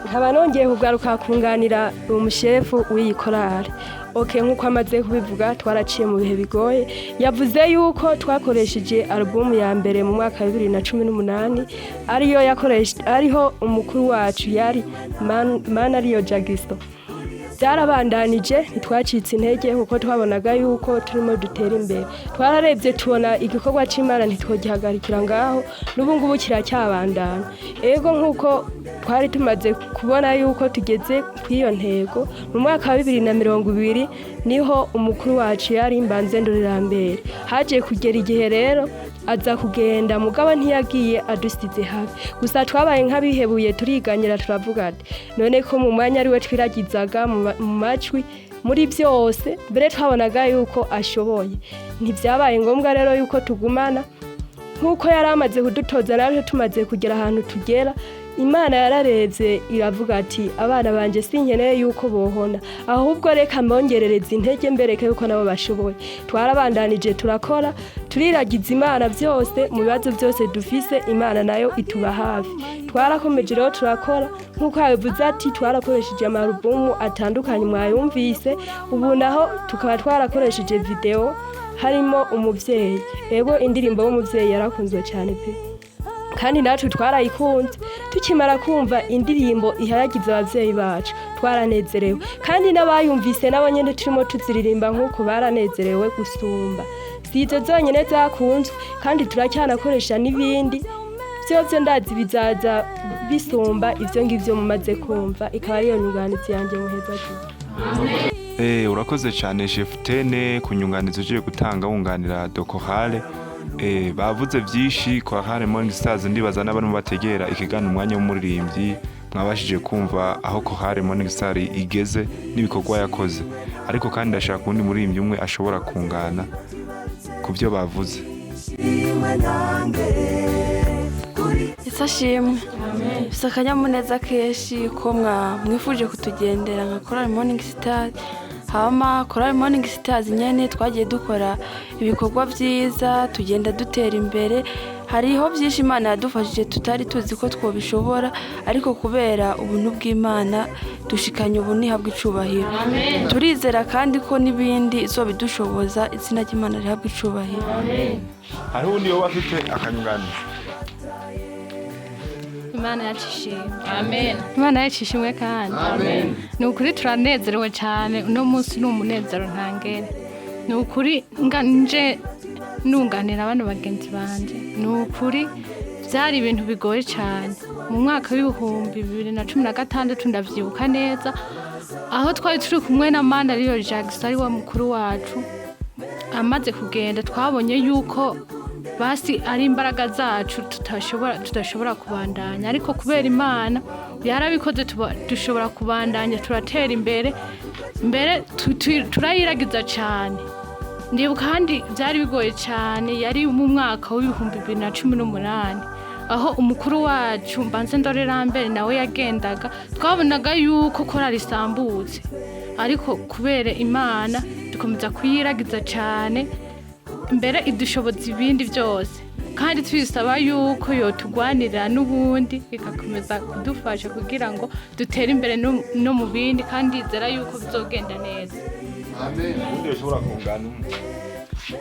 Nkaba nongeye kugaruka kunganira umushefu w'iyi Chorale. Nkuko amaze kubivuga twaraciye mu bihe bigoye. Yavuze yuko twakoresheje album ya mbere mu mwaka wa 2018 ariyo yakoresheje, ariho umukuru wacu yari Mana ariyo Jagisto. Byarabandanije ntitwacitse intege kuko twabonaga yuko turimo dutera imbere. Twararebye tubona igikorwa cy'Imana ntitwogihagarikira ngaho, n'ubu ngubu kiracyabandana. Nkuko twari tumaze kubona yuko tugeze kw'iyo ntego, mu mwaka wa 2020 niho umukuru wacu yari mbanze ndorerambere. Haje kugera igihe rero aza kugenda, mugabo ntiyagiye adusize hafi. Gusa twabaye nk'abihebuye turiganyira turavuga ati none ko mu mwanya ariwe twiragizaga mu majwi muri byose, mbere twabonaga yuko ashoboye. Ntibyabaye ngombwa rero yuko tugumana nkuko yari amaze kudutoza, naje tumaze kugera ahantu tugera. Imana yararebye iravuga ati abana banje sinkeneye yuko bohona, ahubwo reka mbongerereze intege mbereke yuko nabo bashoboye. Twarabandanije turakora, turiragiza Imana byose, mu bibazo byose dufise Imana nayo ituba hafi. Twarakomeje rero turakora nkuko yavuze ati twarakoresheje amarubumu atandukanye mwayumvise. Ubu naho tukaba twarakoresheje video harimo umuvyeyi. Indirimbo y'umuvyeyi yarakunzwe cyane pe, kandi natwe twarayikunze. Tukimara kumva indirimbo iharagiza abavyeyi bacu twaranezerewe, kandi n'abayumvise nabo nyene turimo tuziririmba nkuko baranezerewe gusumba. Sizo zonyene zakunzwe, kandi turacyanakoresha n'ibindi byose ndazi bizaza bisumba ivyo ngivyo mumaze kumva. Ikaba ariyo nyunganizi yanjye muheza cyane. Urakoze cyane Shefutene kunyunganiza uje gutanga wunganira Chorale. Bavuze byinshi Chorale Morning Stars, ndibaza n'abantu bategera ikiganiro umwanya w'umuririmbyi mwabashije kumva aho Chorale Morning Stars igeze n'ibikorwa yakoze. Ariko kandi ndashaka undi muririmbyi umwe ashobora kungana ku byo bavuze. Yesu ashimwe. Bisa akanyamuneza kenshi ko mwifuje kutugendera nka Chorale Morning Stars. Hama Chorale Morning Stars nyene twagiye dukora ibikorwa byiza, tugenda dutera imbere. Hariho byinshi Imana yadufashije tutari tuzi ko twobishobora, ariko kubera ubuntu bw'Imana dushikanye ubu nihabwa icubahiro. Turizera kandi ko nibindi izobidushoboza, izina ry'Imana rihabwa icubahiro. Hariho undi yo bafite akanyunganiza. Imana yacishimwe. Amen. Imana yacishimwe kandi. Amen. Nukuri turanezerewe cyane, uno munsi n'umunezero ntangere. Nukuri nje nunganira abana bagenzi banje. Nukuri byari ibintu bigoye cyane. Mu mwaka w'ibihumbi 2016 ndavyibuka neza, aho twari turi kumwe na Mana ariyo Jagisto ari wa mukuru wacu. Amaze kugenda twabonye yuko basi ari imbaraga zacu tudashobora kubandanya, ariko kubera Imana yarabikoze dushobora kubandanya, turatera imbere turayiragiza cyane. Ndibuka kandi byari bigoye cyane, yari mu mwaka w'ibihumbi 2018 aho umukuru wacu mbanze ndorera mbere nawe yagendaga twabonaga yuko korali isambutse ariko kubera Imana dukomeza kuyiragiza cyane mbere idushoboza ibindi byose kandi twisaba yuko yotugwanirira n'ubundi ikakomeza kudufasha kugira ngo dutere imbere no mu bindi kandi izera yuko bizogenda neza. Amen. Ubundi ushobora kungana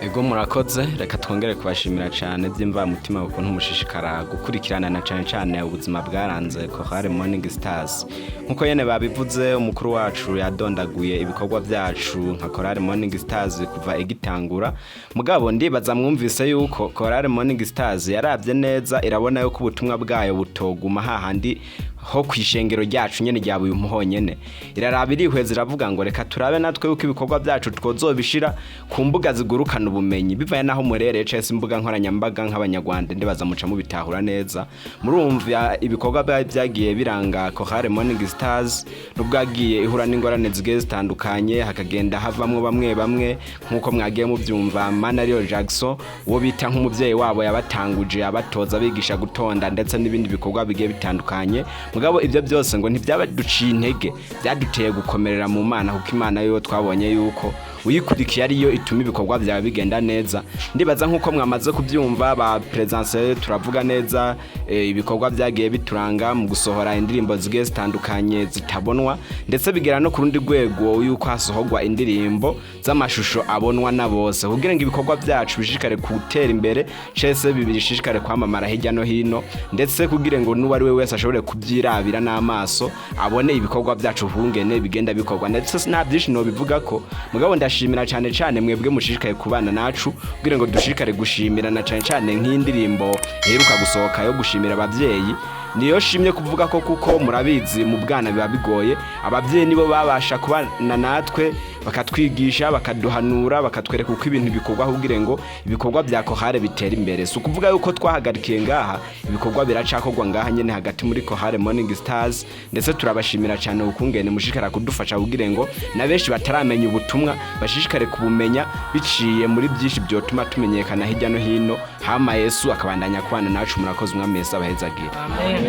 Ego murakoze reka twongere kubashimira cyane by'imva mutima ukuntu mushishikara gukurikirana na cyane ubuzima bwaranze Chorale Morning Stars nkuko yene babivuze umukuru wacu yadondaguye ibikorwa byacu nka Chorale Morning Stars kuva igitangura mugabo ndibaza mwumvise yuko Chorale Morning Stars yarabye neza irabona yuko ubutumwa bwayo butoguma hahandi ho kwishengero ryacu nyene rya Buyumpu honyene irarabirihweza iravuga ngo reka turabe natwe uko ibikorwa byacu twozobishira ku mbuga zigurukana ubumenyi bivaye naho murere cese imbuga nkoranyambaga nk'abanyarwanda ndibaza muca mu bitahura neza murumva ibikorwa byagiye biranga Chorale Morning Stars n'ubwagiye ihura n'ingorane zigiye zitandukanye hakagenda havamwe bamwe nkuko mwagiye mu byumva Manario Jackson wo bita nk'umuvyeyi wabo yabatanguje abatoza bigisha gutonda ndetse n'ibindi bikorwa bigiye bitandukanye mugabo ibyo byose ngo ntibyabaduciye intege byaduteye gukomerera mu Mana kuko Imana yo twabonye yuko uyikurikiye ariyo ituma ibikorwa byawe bigenda neza ndibaza nkuko mwamaze kubyumva ba presence turavuga neza ibikorwa byagiye bituranga mu gusohora indirimbo zigiye zitandukanye zitabonwa ndetse bigera no ku rundi rwego yuko hasohogwa indirimbo z'amashusho abonwa na bose kugira ngo ibikorwa byacu bishikare gutera imbere cese bibishishikare kwamamara hirya no hino ndetse kugira ngo n'uwari we wese ashobore kubyirabira n'amaso abone ibikorwa byacu hungene bigenda bikorwa ndetse nta byinshi no bivuga ko mugabo ndashimira cyane mwebwe mushishikaye kubana nacu kugira ngo dushikare gushimira na cyane nk'indirimbo heruka gusohoka yo gushimira abavyeyi niyo shimye kuvuga ko kuko murabizi mu bwana biba bigoye abavyeyi nibo babasha kubana natwe bakatwigisha bakaduhanura bakatwereka uko ibintu bikorwa kugira ngo ibikorwa bya Chorale bitera imbere so kuvuga yuko twahagarikiye ngaha ibikorwa biracakorwa ngaha nyene hagati muri Chorale Morning Stars ndetse turabashimira cyane ukungene mushikara kudufasha kugira ngo na benshi bataramenya ubutumwa bashishikare kubumenya biciye muri byinshi byotuma tumenyekana hirya no hino hama Yesu akabandanya kubana nacu murakoze umwamesa abahezagira. Amen.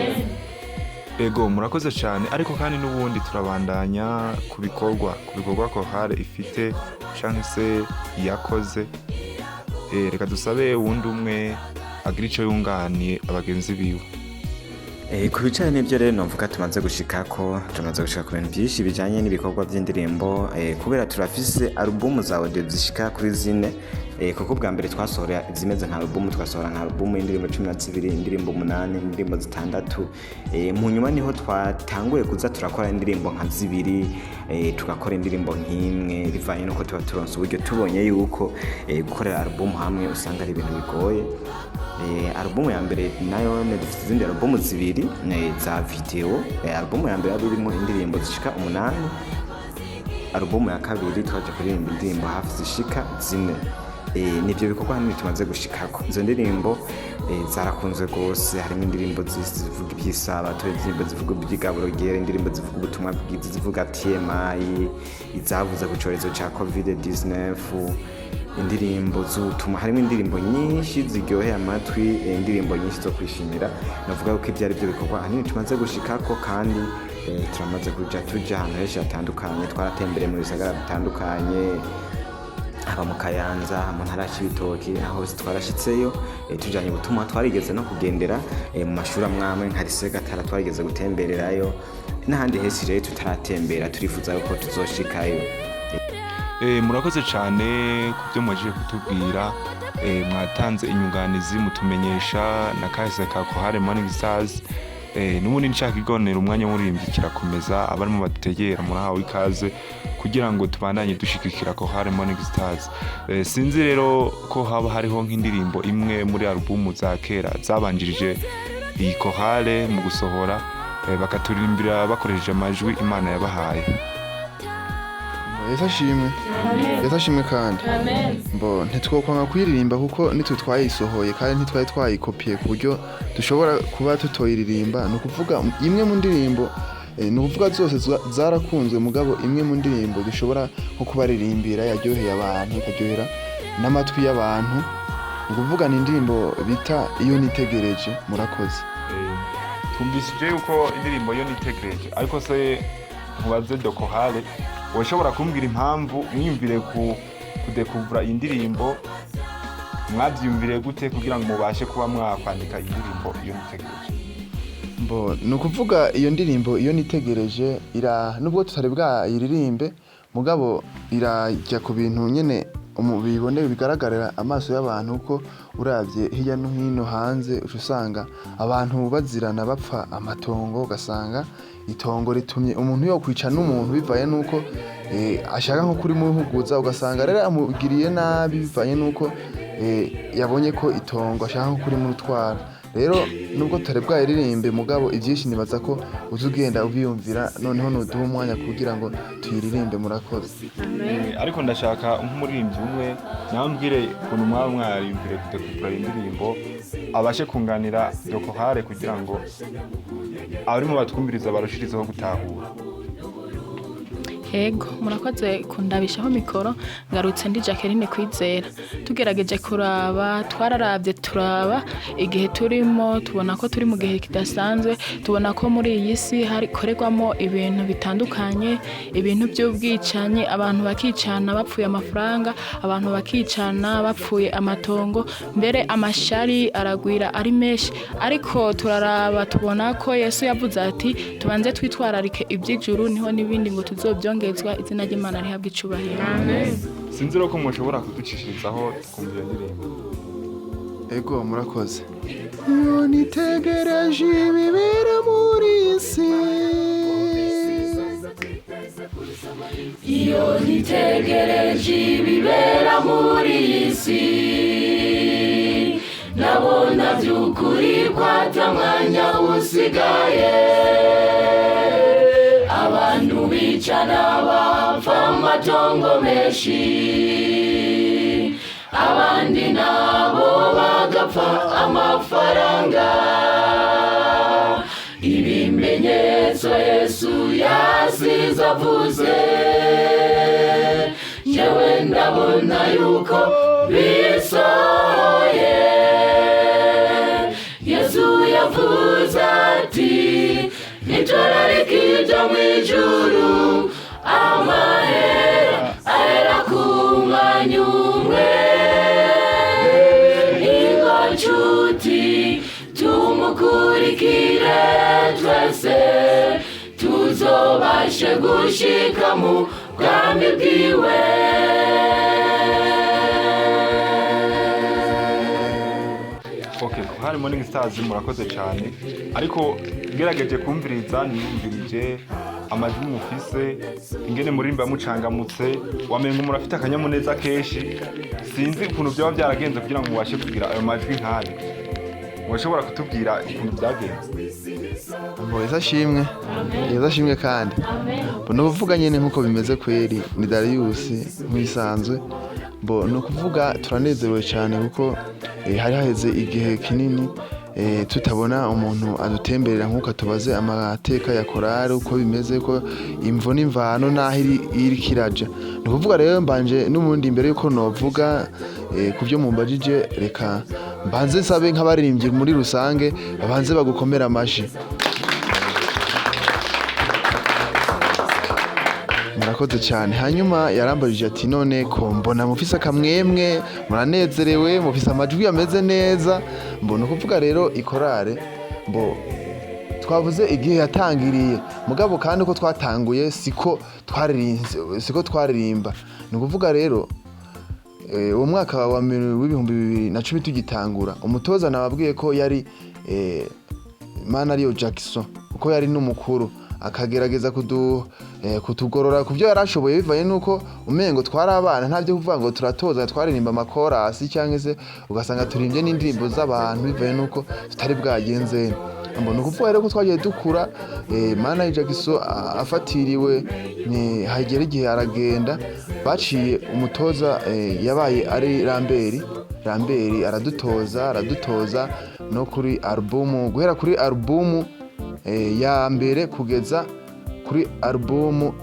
Ego murakoze cyane ariko kandi n'ubundi turabandanya ku bikorwa Chorale ifite cyangwa se yakoze reka dusabe wundi umwe agira ico yunganiye abagenzi biwe. Ku bijyanye n'ibyo rero numvuga tumaze gushika ku bintu byinshi bijyanye n'ibikorwa by'indirimbo kubera turafise alubumu za audio zishika kuri zine kuko bwa mbere twasohora zimeze nka alubumu twasohora nka alubumu y'indirimbo 12 indirimbo 8 indirimbo 6 mu nyuma niho twatanguye kuza turakora indirimbo nka zibiri tugakora indirimbo nk'imwe bivanye nuko tuba turonse uburyo tubonye yuko gukorera alubumu hamwe usanga ari ibintu bigoye. Alubumu ya mbere nayo dufite izindi alubumu zibiri za video alubumu ya mbere irimo indirimbo zishika 8 alubumu ya kabiri twaje kuririmba indirimbo hafi zishika 4 nibyo bikorwa hano tumaze gushikako izo ndirimbo zarakunzwe gose harimo indirimbo zivuga iby'isabato indirimbo zivuga iby'igaburo indirimbo zivuga ubutumwa bwiza zivuga TMI izavuza ku cyorezo cya COVID-19 indirimbo z'ubutumwa harimo indirimbo nyinshi ziryoheye amatwi indirimbo nyinshi zo kwishimira navuga ko ibyo ari byo bikorwa hanini tumaze gushikako kandi turamaze tuja ahantu henshi hatandukanye twaratembereye mu bisagara bitandukanye haba mu Kayanza mu ntara y'Ibitoki aho twarashitseyo tujanye ubutumwa twarigeze no kugendera mu mashuri amwamwe nka Lycée Gatara twarigeze gutembererayo n'ahandi henshi rero tutaratembera turifuza ko tuzoshikayo. Murakoze cyane ku byo mwaje kutubwira mwatanze inyunganizi mutumenyesha na kahise ka Chorale Morning Stars n'ubundi nshaka igonera umwanya w'uririmbyi kirakomeza abarimo badutegera murahawe ikaze kugira ngo tubandanye dushikikira Chorale Morning Stars. Sinzi rero ko haba hariho nk'indirimbo imwe muri alubumu za kera zabanjirije iyi Chorale mu gusohora bakaturirimbira bakoresheje amajwi Imana yabahaye. Yatashimwe kandi mbo ntitwokwanga kuyiririmba kuko nitwe twayisohoye kandi ntitwaye twayikopiye ku buryo dushobora kuba tutoyiririmba no kuvuga imwe mu ndirimbo no kuvuga zose zarakunzwe mugabo imwe mu ndirimbo dushobora nko kubaririmbira yaryoheye abantu ikaryohera n'amatwi y'abantu ukuvuga ni indirimbo bita iyo nitegereje. Murakoze. twumvise yuko indirimbo yo nitegereje, ariko se nkubaze Chorale, woshobora kumbwira impamvu mwiyumvire kudekuvura iyi ndirimbo, mwabyiyumvire gute kugira ngo mubashe kuba mwakwandika indirimbo iyo nitegereje? Ni ukuvuga iyo ndirimbo iyo nitegereje nubwo tutari bwayiririmbe mugabo irajya ku bintu nyene bibone bigaragarira amaso y'abantu, uko uravye hirya no hino hanze usanga abantu bazirana bapfa amatongo, ugasanga itongo ritumye umuntu yo kwica n'umuntu bivaye nuko ashaka nko kuri muhuguza, ugasanga rero amugiriye nabi bivaye nuko yabonye ko itongo ashaka nko kuri mutwara. Rero nubwo tutari bwayiririmbe mugabo ivyinshi nibaza ko uzugenda ubiyumvira, noneho nuduha umwanya kugira ngo tuyiririmbe. Murakoze. Ariko ndashaka nk'umuririmbyi umwe nambwire ukuntu mwaba mwarimbire kudekuvura indirimbo abashe kunganira Chorale kugira ngo abarimo batwumviriza barushirizeho gutahura. Ego, murakoze kundabishaho mikoro. Ngarutse ndi Jacqueline Kwizera. Tugerageje kuraba, twararavye turaba igihe turimo, tubona ko turi mu gihe kidasanzwe, tubona ko muri iyi si hari korerwamo ibintu bitandukanye, ibintu by'ubwicanyi, abantu bakicana bapfuye amafaranga, abantu bakicana bapfuye amatongo, mbere amashari aragwira ari menshi. Ariko turaraba tubona ko Yesu yavuze ati tubanze twitwararike iby'ijuru, niho n'ibindi ngo tuzobyongezwa. Izina ry'Imana rihabwa icubahiro. Sinzi ko mushobora kuducishirizaho tukumvira indirimbo. Ego, murakoze. Iyo nitegereje ibibera muri isi, iyo nitegereje ibibera muri isi, nabona by'ukuri ko atamwanya usigaye, abantu bicana bapfa amatongo menshi, abandi nabo bagapfa amafaranga. Ibimenyetso Yesu yasize avuze, jewe ndabona yuko bisohoye. Yesu yavuze ati nitorarika ibyo mw'ijuru, amahera ahera ku mwanya umwe. Ingo nshuti tumukurikire twese, tuzobashe gushika mu bwami bwiwe. Chorale Morning Stars murakoze cyane, ariko ngerageje kumviriza niyumvirije amajwi mufise, ingene murimba mucangamutse, wamenga murafite akanyamuneza kenshi. Sinzi ukuntu byaba byaragenze kugira ngo mubashe kugira ayo majwi nk'ayo. Washobora kutubwira ukuntu byagenze? Yesu ashimwe kandi. Ni ukuvuga nyine nk'uko bimeze kweri, ni Darius nk'isanzwe. Ni ukuvuga turanezerewe cyane kuko hari haheze igihe kinini tutabona umuntu adutemberera nk'uko atubaze amateka ya Chorale uko bimeze, ko imvo n'imvano naho iri kiraja. Ni ukuvuga rero mbanje n'umundi imbere yuko novuga ku byo mumbajije, reka mbanze nsabe nk'abaririmbyi muri rusange babanze bagukomera amashi. Murakoze cyane. Hanyuma yarambajije ati none ko mbona mufise akamwemwe, muranezerewe, mufise amajwi ameze neza. Mbona kuvuga rero Chorale twavuze igihe yatangiriye, mugabo kandi uko twatanguye siko twaririmba. Ni ukuvuga rero uwo mwaka wa 2010 tugitangura, umutoza nababwiye ko yari Imana ariyo Jackson, uko yari n'umukuru, akagerageza kutugorora ku byo yarashoboye, bivaye nuko umengo twari abana, ntabyo kuvuga ngo turatoza twaririmba amakorasi cyangwa se ugasanga turimbye n'indirimbo z'abantu, bivaye nuko tutari bwagenze. Mbona ukuvuga rero ko twagiye dukura, Imana Jackson afatiriwe, hagera igihe aragenda, baciye umutoza yabaye ari Lambert aradutoza no kuri album, guhera kuri album ya mbere kugeza kuri alubumu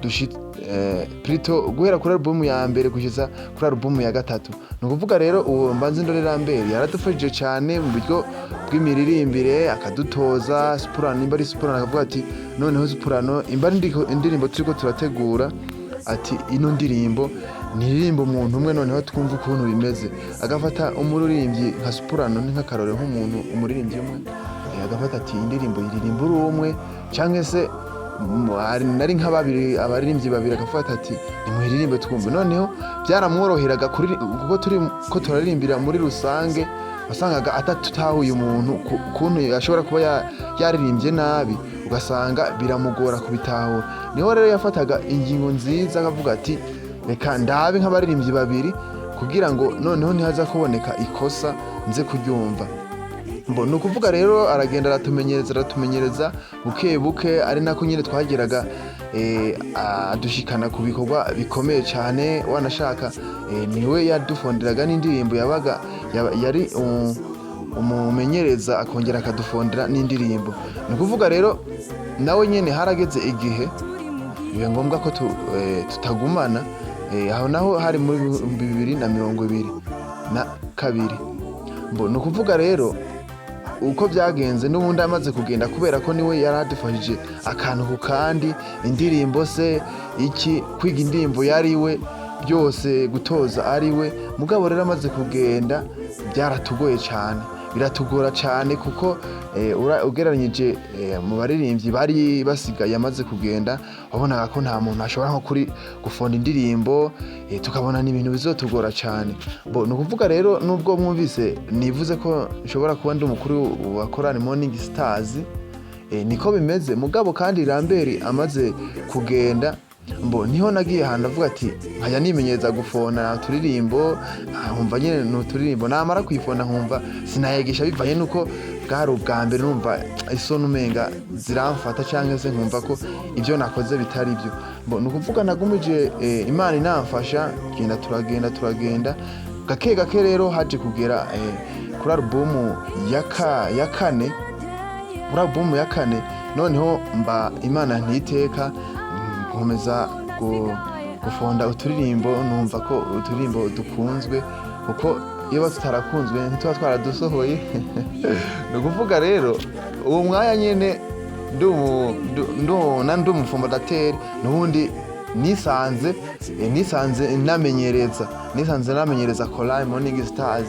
plutôt guhera kuri alubumu ya mbere kugeza kuri alubumu ya gatatu. Ni ukuvuga rero uwo mbanze ndorera mbere yaradufashije cyane mu buryo bw'imiririmbire, akadutoza sipurano, nimba ari sipurano akavuga ati noneho sipurano imba indirimbo turiko turategura ati ino ndirimbo niririmba umuntu umwe noneho twumva ukuntu bimeze, agafata umuririmbyi nka sipurano ni nk'akarore nk'umuntu umuririmbyi umwe agafata ati indirimbo yiririmba uri umwe cyangwa se nari nka babiri abaririmbyi babiri agafata ati nimuririmbe twumve. Noneho byaramworoheraga kuko turaririmbira muri rusange, wasangaga atatutahuye umuntu ukuntu ashobora kuba yaririmbye nabi, ugasanga biramugora kubitahura. Niho rero yafataga ingingo nziza akavuga ati reka ndabe nk'abaririmbyi babiri kugira ngo noneho ntihaza kuboneka ikosa nze kuryumva. Ni ukuvuga rero aragenda aratumenyereza buke buke, ari nako nyine twageraga adushikana ku bikorwa bikomeye cyane. Wanashaka niwe yadufonderaga n'indirimbo, yari umumenyereza akongera akadufondera n'indirimbo. Ni ukuvuga rero nawe nyine harageze igihe biba ngombwa ko tutagumana, aho naho hari muri 2022. Ni ukuvuga rero uko byagenze n'ubundi amaze kugenda, kubera ko niwe yaradufashije akantu ku kandi, indirimbo se iki kwiga indirimbo yari we, byose gutoza ari we. Mugabo rero amaze kugenda byaratugoye cyane, biratugora cyane kuko ugereranyije mu baririmbyi bari basigaye amaze kugenda, wabonaga ko nta muntu ashobora nko kuri gufonda indirimbo, tukabona n'ibintu bizotugora cyane. Ni ukuvuga rero nubwo mwumvise nivuze ko nshobora kuba ndi umukuru wa Chorale Morning Stars, niko bimeze. Mugabo kandi Lambert amaze kugenda, niho nagiye ahantu avuga ati nkajya nimenyereza gufona turirimbo, nkumva nyine n'uturirimbo namara kuyifona nkumva sinayegesha, bivanye nuko bwari ubwa mbere numva isoni umenga ziramfata cyangwa se nkumva ko ibyo nakoze bitari byo. Ni ukuvuga nagumije Imana inamfasha, turagenda gake gake. Rero haje kugera kuri alubumu ya kane, muri alubumu ya kane noneho mba Imana ntiteka nkomeza gufonda uturirimbo, numva ko uturirimbo dukunzwe, kuko iyo tutarakunzwe ntituba twaradusohoye. Ni ukuvuga rero uwo mwanya nyine ndi umufondateri, n'ubundi nisanze namenyereza Chorale Morning Stars,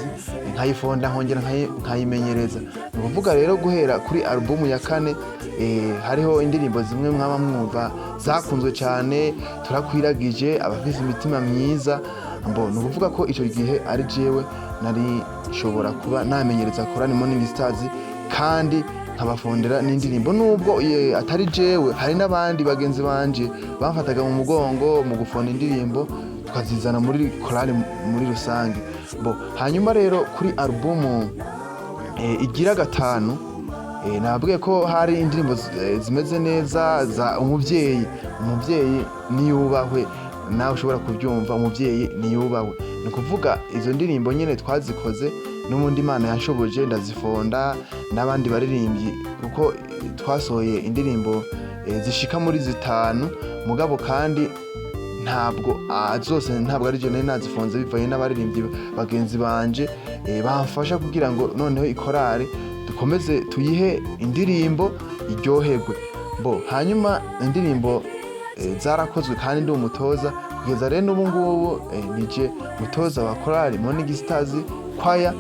nkayifonda nkongera nkayimenyereza. Ni ukuvuga rero guhera kuri alubumu ya kane hariho indirimbo zimwe mwaba mwumva zakunzwe cyane, turakwiragije, abafite imitima myiza. Ni ukuvuga ko icyo gihe ari jewe nari nshobora kuba namenyereza Chorale Morning Stars kandi nkabafondera n'indirimbo. Nubwo atari jewe, hari n'abandi bagenzi banje bamfataga mu mugongo mu gufonda indirimbo, tukazizana muri Chorale muri rusange. Hanyuma rero kuri alubumu igira gatanu, nabwiye ko hari indirimbo zimeze neza za umubyeyi niyubahwe, nawe ushobora kubyumva, umubyeyi niyubahwe. Ni ukuvuga izo ndirimbo nyine twazikoze n'ubundi Imana yanshoboje ndazifonda n'abandi baririmbyi, kuko twasohoye indirimbo zishika muri 5. Mugabo kandi zose ntabwo ari nari nazifonze, bivanye n'abaririmbyi bagenzi banje bamfasha kugira ngo noneho ikorale dukomeze tuyihe indirimbo iryoherwe. Hanyuma indirimbo zarakozwe kandi ndi umutoza kugeza rero n'ubu ngubu, nije mutoza wa Chorale Morning Stars kwaya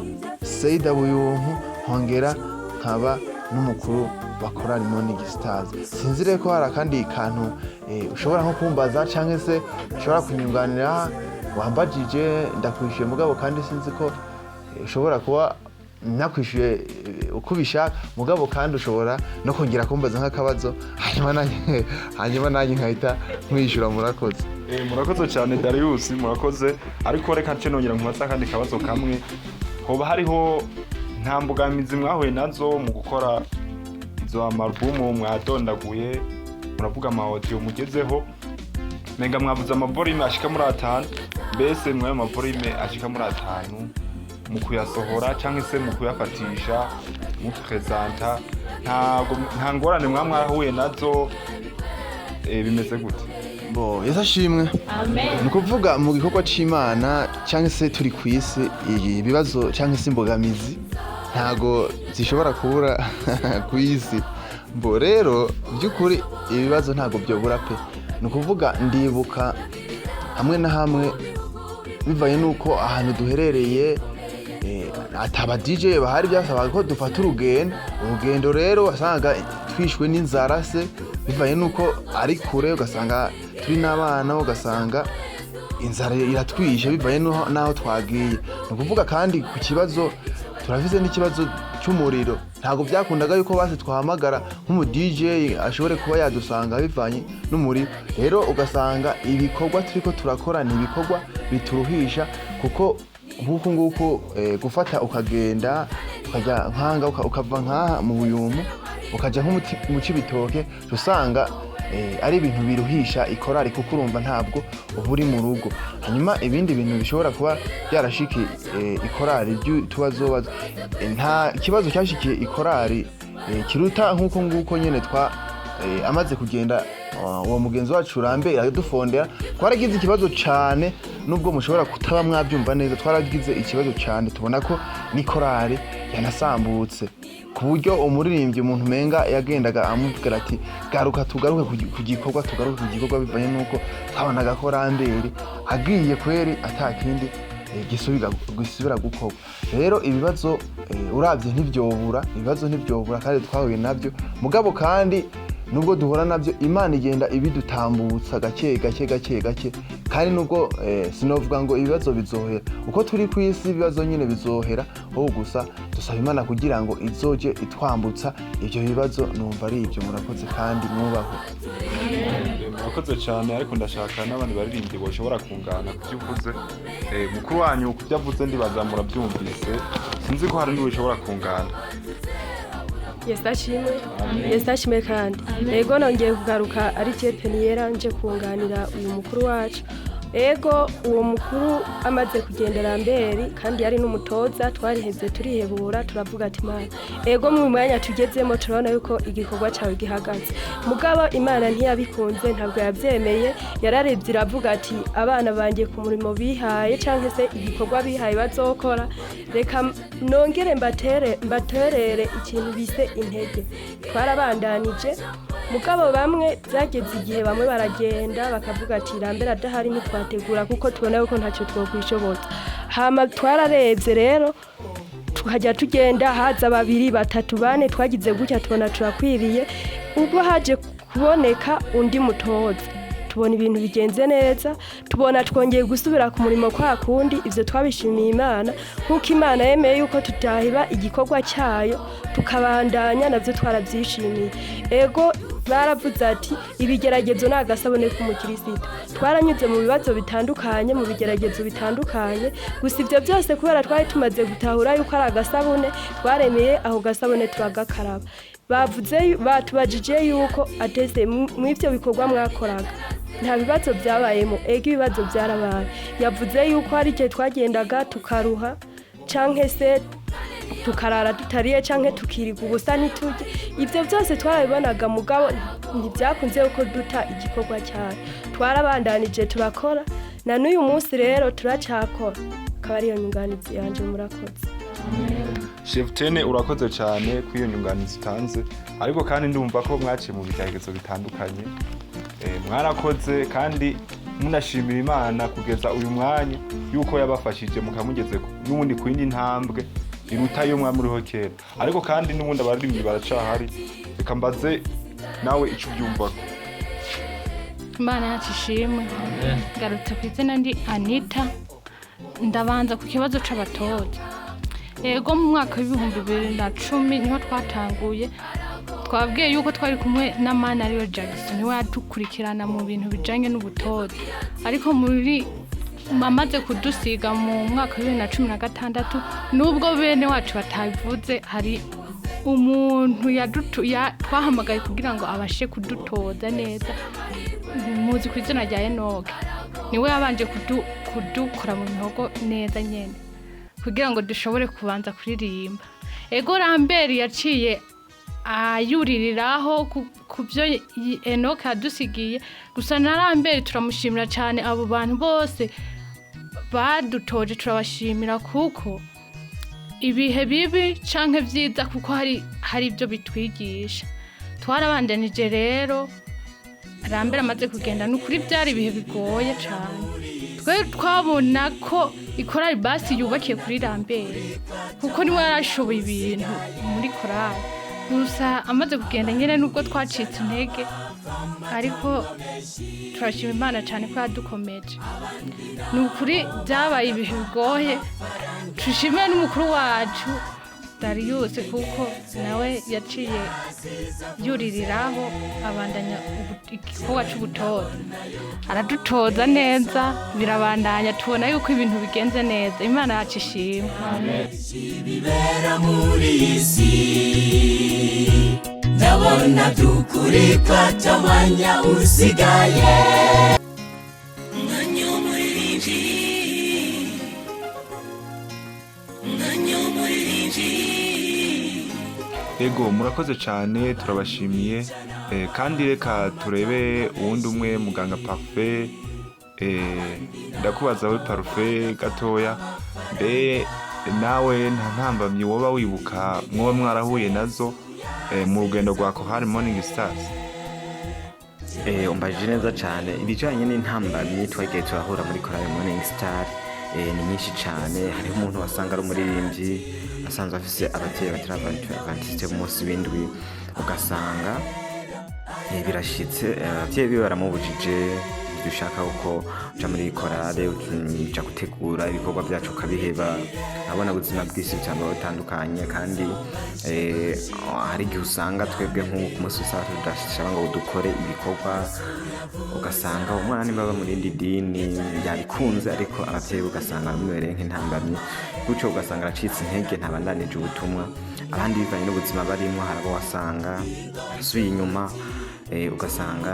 Seida Buyumpu, nkongera nkaba n'umukuru wa Chorale Morning Stars. Sinzire ko hari akandi kantu ushobora nko kumbaza cyangwa se ushobora kunyunganira, wambajije ndakwishyuye. Mugabo kandi sinzi ko ushobora kuba nakwishyuye uko ubishaka, mugabo kandi ushobora no kongera kumbaza nk'akabazo, hanyuma nanjye nkahita nkwishyura. Murakoze cyane Darius, murakoze. Ariko reka nce nongera nkubaza akandi kabazo kamwe. Hoba hariho nta mbogamizi mwahuye nazo mu gukora izo amarubumu mwadondaguye? Muravuga audio mugezeho, menga mwavuze amavolume ashika muri 5, mbese mwayo amavolume ashika muri 5 mu kuyasohora cyangwa se mu kuyafatisha, mu presenta, nta ngorane mwarahuye nazo bimeze gute? Bo Yesu ashimwe. Ni ukuvuga mu gikorwa c'Imana cyangwa se turi ku isi ibibazo cyangwa se imbogamizi ntago zishobora kubura ku isi. Bo rero by'ukuri ibibazo ntago byobura pe. Ni ukuvuga ndibuka hamwe na hamwe bivaye nuko ahantu duherereye ataba DJ bahari byasaba ko dufata urugendo rero wasanga twishwe n'inzara se bivaye nuko ari kure ugasanga turi n'abana ugasanga inzara iratwishe bivaye naho twagiye. Ni ukuvuga kandi ku kibazo turavize n'ikibazo cy'umuriro ntago byakundaga yuko base twahamagara nk'umu DJ ashobore kuba yadusanga bivanye n'umuriro. Rero ugasanga ibikorwa turiko turakora ni ibikorwa bituruhisha kuko nguko gufata ukagenda ukajya nkanga ukava nkaha mu Buyumpu ukajya mu Cibitoke usanga ari ibintu biruhisha ikorari kuko urumva ntabwo uba uri mu rugo. Hanyuma ibindi bintu bishobora kuba byarashiki ikorari tubazobaza nta kibazo cyashikiye ikorari kiruta nk'uko nguko nyene amaze kugenda uwo mugenzi wacu Rambe yadufondera twaragize ikibazo cyane nubwo mushobora kutaba mwabyumva neza twaragize ikibazo cyane tubona ko n'ikorari yanasambutse ku buryo umuririmbyi umuntu menga yagendaga amubwira ati tugaruke ku gikorwa bivanye nuko twabonaga ko Rambere agiye kweri atakindi gisubira gukorwa. Rero ibibazo uravye ntivyobura kandi twahuye nabyo mugabo kandi nubwo duhora nabyo Imana igenda ibidutambutsa gake kandi nubwo sinovuga ngo ibibazo bizohera uko turi ku isi ibibazo nyine bizohera aho gusa dusaba Imana kugira ngo izoje itwambutsa ibyo bibazo. Numva ari ibyo. Murakoze kandi mwubaho. Murakoze cyane ariko ndashaka n'abandi baririmbyi boshobora kungana kubyuvuze mukuru wanyu kubyavuze ndibaza murabyumvise sinzi ko hari n'uwo ushobora kungana. Yesu ashimwe kandi ego nongeye kugaruka ari Peniyera nje kunganira uyu mukuru wacu. Ego uwo mukuru amaze kugenda Ramberi kandi yari n'umutoza twariheze turihebura turavuga ati Imana ego mu mwanya tugezemo turabona yuko igikorwa cyawe gihagaze mugabo Imana ntiyabikunze ntabwo yabyemeye yararebye iravuga ati abana bangiye ku murimo bihaye cyangwa se igikorwa bihaye bazokora reka nongere mbaterere ikintu bise intege. Twarabandanije mugabo bamwe byageze igihe bamwe baragenda bakavuga ati Rambere adahari twategura kuko tubona yuko ntacyo twokwishoboza. Hama twararebye rero tukajya tugenda haza 2 3 4 twagize gutya tubona turakwiriye ubwo haje kuboneka undi mutoza tubona ibintu bigenze neza tubona twongeye gusubira ku murimo kwa kundi. Ivyo twabishimiye Imana kuko Imana yemeye yuko tutahiba igikorwa cyayo tukabandanya navyo twarabyishimiye. Ego baravuze ati ibigeragezo nagasabone ku mukristo twaranyuze mu bibazo bitandukanye mu bigeragezo bitandukanye gusa ivyo byose kubera twari tumaze gutahura yuko ari agasabone twaremeye aho gasabone turagakaraba. Batubajije yuko atese mu ivyo bikorwa mwakoraga nta bibazo byabayemo. Ego ibibazo byarabaye. Yavuze yuko ari cyo twagendaga tukaruha canke se tukarara tutariye canke tukiriga ubusa nituje. Ivyo byose twarabibonaga mugabo ntibyakunze yuko duta igikorwa cyayo. Twarabandanije turakora na n'uyu munsi rero turacakora. Akaba ariyo nyunganizi yanje. Murakoze. Chef Tene urakoze cyane kwiyo nyunganizi utanze ariko kandi ndumva ko mwaciye mu bigeragezo bitandukanye mwarakoze kandi munashimira Imana kugeza uyu mwanya yuko yabafashije mukamugeze n'ubundi kwindi ntambwe iruta yo mwamuriho kera ariko kandi n'ubundi abaririmbyi baracahari. Reka mbaze nawe icyo ubyumva. Imana yacishimwe garutse ku izina ndi Anita ndabanza ku kibazo c'abatoza. Ego mu mwaka w'2010 niho twatanguye twabwiye yuko twari kumwe na Mana ariyo Jackson niwe yadukurikirana mu bintu bijanye n'ubutoza ariko muri amaze kudusiga mu mwaka w'2016 nubwo bene wacu batabivuze hari umuntu twahamagaye kugira ngo abashe kudutoza neza muzi ku izina rya Enoke niwe yabanje kudukora mu mihogo neza nyene kugira ngo dushobore kubanza kuririmba. Ego Rambere yaciye ayuririraho ku byo Enoke yadusigiye. Gusa narambere turamushimira cyane abo bantu bose badutoje, turabashimira kuko ibihe bibi canke vyiza kuko hari ibyo bitwigisha. Twarabandanije rero Rambere amaze kugenda n'ukuri byari ibihe bigoye cyane. Twe twabona ko ikorali basi yubakiye kuri Rambere kuko niwe yarashoboye ibintu muri korali. Gusa amaze kugenda nyene nubwo twacitse intege, ariko turashima Imana cyane ko yadukomeje. N'ukuri byabaye ibihe bigoye. Tushime n'umukuru wacu Vyose kuko nawe yaciye yuririraho abandanya igikorwa cy'ubutoza, aradutoza neza birabandanya, tubona yuko ibintu bigenze neza. Imana yacu ishimwe. Bibera muri isi ndabona dukuri kwatamanya usigaye. Ego murakoze cyane turabashimiye kandi reka turebe uwundi umwe muganga Parfait. Ndakubaza we Parfait gatoya, mbe nawe nta ntambamyi woba wibuka mwoba mwarahuye nazo mu rugendo rwa Chorale Morning Stars? Umbaje neza cyane ibijanye n'intambamyi twagiye turahura muri Chorale Morning Star. Ni nyinshi cyane. Hariho umuntu wasanga ari umuririmbyi asanzwe afise ababyeyi bataravantisite umunsi w'indwi, ugasanga birashitse ababyeyi biwe baramubujije dushaka uko uja muri Chorale uja gutegura ibikorwa byacu ukabiheba. Abona ubuzima bw'isi cyangwa butandukanye, kandi hari igihe usanga twebwe nk'uko umunsi usaba tudashaka ngo dukore ibikorwa, ugasanga umwana niba muri indi dini yabikunze ariko ababyeyi ugasanga bamubereye nk'intambamyi, gutyo ugasanga aracitse intege ntabandanije ubutumwa. Abandi bivanye n'ubuzima barimo, hari abo wasanga asubiye inyuma, ugasanga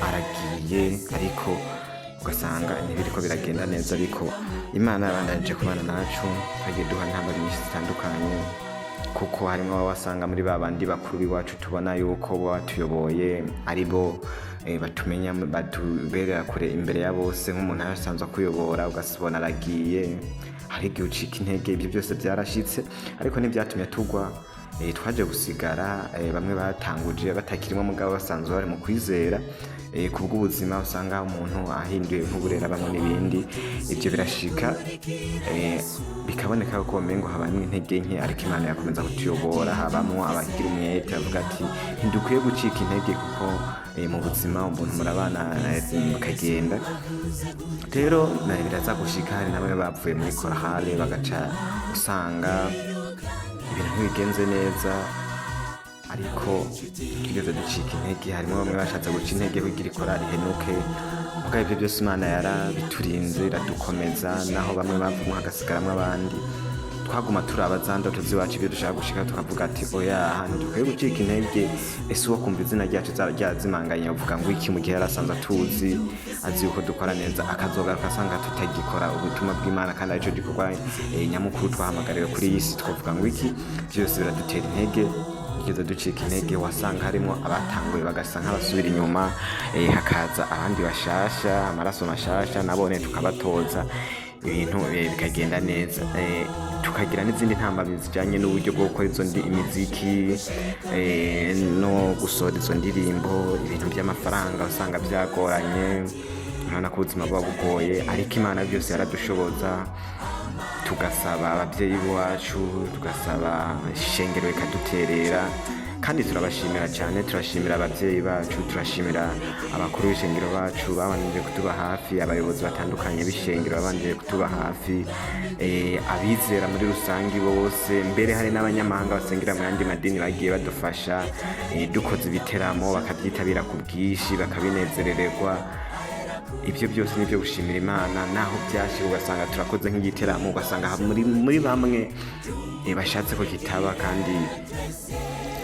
aragiye ariko ugasanga ntibiriko biragenda neza. Ariko Imana yabandanije kubana nacu, twagiye duha intambwe nyinshi zitandukanye, kuko harimo abo wasanga muri babandi bakuru b'iwacu tubona yuko batuyoboye ari bo batumenya batuberera kure imbere ya bose. Nk'umuntu yasanzwe akuyobora ugasibona aragiye, hari igihe ucika intege. Ibyo byose byarashitse ariko ntibyatumye tugwa. Twaje gusigara bamwe batanguje batakirimo mugabo basanzwe bari mu kwizera. Kubw'ubuzima usanga umuntu ahinduye nk'uburera bamwe n'ibindi, ibyo birashika bikaboneka ko umengo habamwe intege nke, ariko Imana yakomeza kutuyobora. Habamo abagira umwete bavuga ati ntidukwiye gucika intege kuko mu buzima umuntu murabana mukagenda. Rero biraza gushika hari namwe bapfuye muri Chorale bagaca usanga ibintu bigenze neza, ariko tugeze ducika intege. Harimo bamwe bashatse guca intege kugira Chorale ihenuke, mugabo ibyo byose Imana yarabiturinze iradukomeza. Naho bamwe bavumwe hagasigaramwo abandi, twaguma turaba za ndoto ziwacu ibyo dushaka gushika, tukavuga ati oya hano dukwiye gucika intege. Ese uwo kumva izina ryacu ryazimanganye uvuga ngo iki, mu gihe yarasanzwe atuzi azi yuko dukora neza, akazogaruka asanga tutagikora ubutumwa bw'Imana kandi arico gikorwa nyamukuru twahamagariwe kuri iyi si, twavuga ngo iki. Byose biradutera intege. Tugeze ducika intege, wasanga harimo abatanguye bagasa nk'abasubira inyuma, hakaza abandi bashasha, amaraso mashasha, nabone tukabatoza ibintu bikagenda neza. Tukagira n'izindi ntambamyi zijanye n'uburyo bwo gukora izo imiziki no gusohora izo ndirimbo. Ibintu by'amafaranga usanga byagoranye, urabona ko ubuzima buba bugoye, ariko Imana byose yaradushoboza. Tugasaba ababyeyi bacu, tugasaba ishengero ikaduterera, kandi turabashimira cyane. Turashimira ababyeyi bacu, turashimira abakuru b'ishengero bacu babanije kutuba hafi, abayobozi batandukanye b'ishengero babanije kutuba hafi, abizera muri rusangi bose, mbere hari n'abanyamahanga basengera mu yandi madini bagiye badufasha. Dukoze ibiteramo bakabyitabira ku bwinshi bakabinezerererwa. Ibyo byose nibyo gushimira Imana. Naho byashye ugasanga turakoze nk'igiteramo, ugasanga muri bamwe bashatse ko kitaba, kandi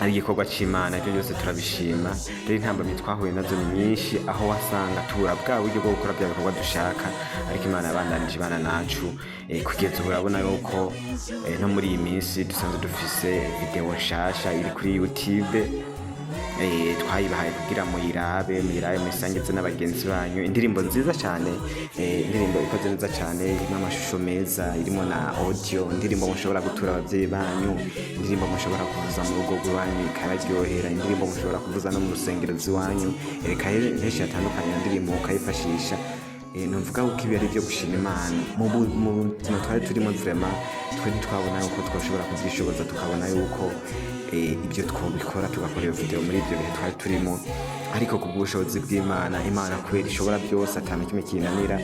ari igikorwa c'Imana. Ibyo byose turabishima. Rero intambamyi twahuye nazo ni nyinshi, aho wasanga tubura bwa buryo bwo gukora bya bikorwa dushaka, ariko Imana yabandanije ibana nacu kugeza ubu. Urabona yuko no muri iyi minsi dusanzwe dufise video nshasha iri kuri YouTube, twayibahaye kugira muyirabe musangize n'abagenzi banyu. Indirimbo nziza cyane, indirimbo ikoze neza cyane, irimo amashusho meza, irimo na audio, indirimbo mushobora gutura abavyeyi banyu, indirimbo mushobora kuvuza mu rugo rwanyu ikararyohera, indirimbo mushobora kuvuza no mu rusengero z'iwanyu, reka henshi hatandukanye indirimbo ukayifashisha. Numvuga ko ibi ari byo gushima Imana mu buzima twari turimo. Vraiment twe ntitwabona yuko twashobora kubyishoboza, tukabona yuko ibyo twabikora tugakora iyo video muri ibyo bihe twari turimo, ariko ku bw'ubushobozi bw'Imana, Imana kubera ishobora byose atana kimwe kinanira,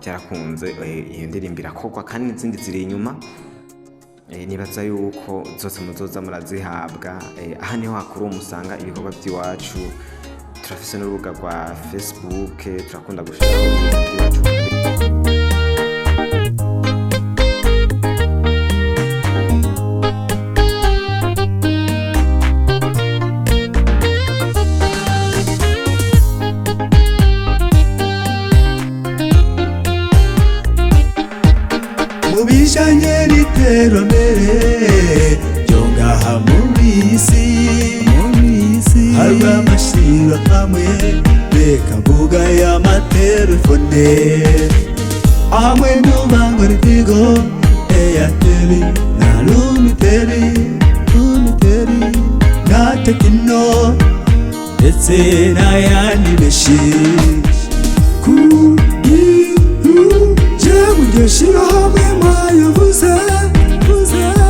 byarakunze iyo ndirimbo irakorwa, kandi n'izindi ziri inyuma. Nibaza yuko zose muzoza murazihabwa. Aha niho hakuru musanga ibikorwa by'iwacu. Turafise n'urubuga rwa Facebook, turakunda gushaka iby'iwacu. Mubijanye n'iterambere ryo ngaha muri isi, hari amashira hamwe, reka mvuga y'amatelefone, hamwe n'ubangora Tigo, Airtel na Lumiteri na Tekino ndetse n'ayandi menshi. Mujye shira hamwe mwayavuze,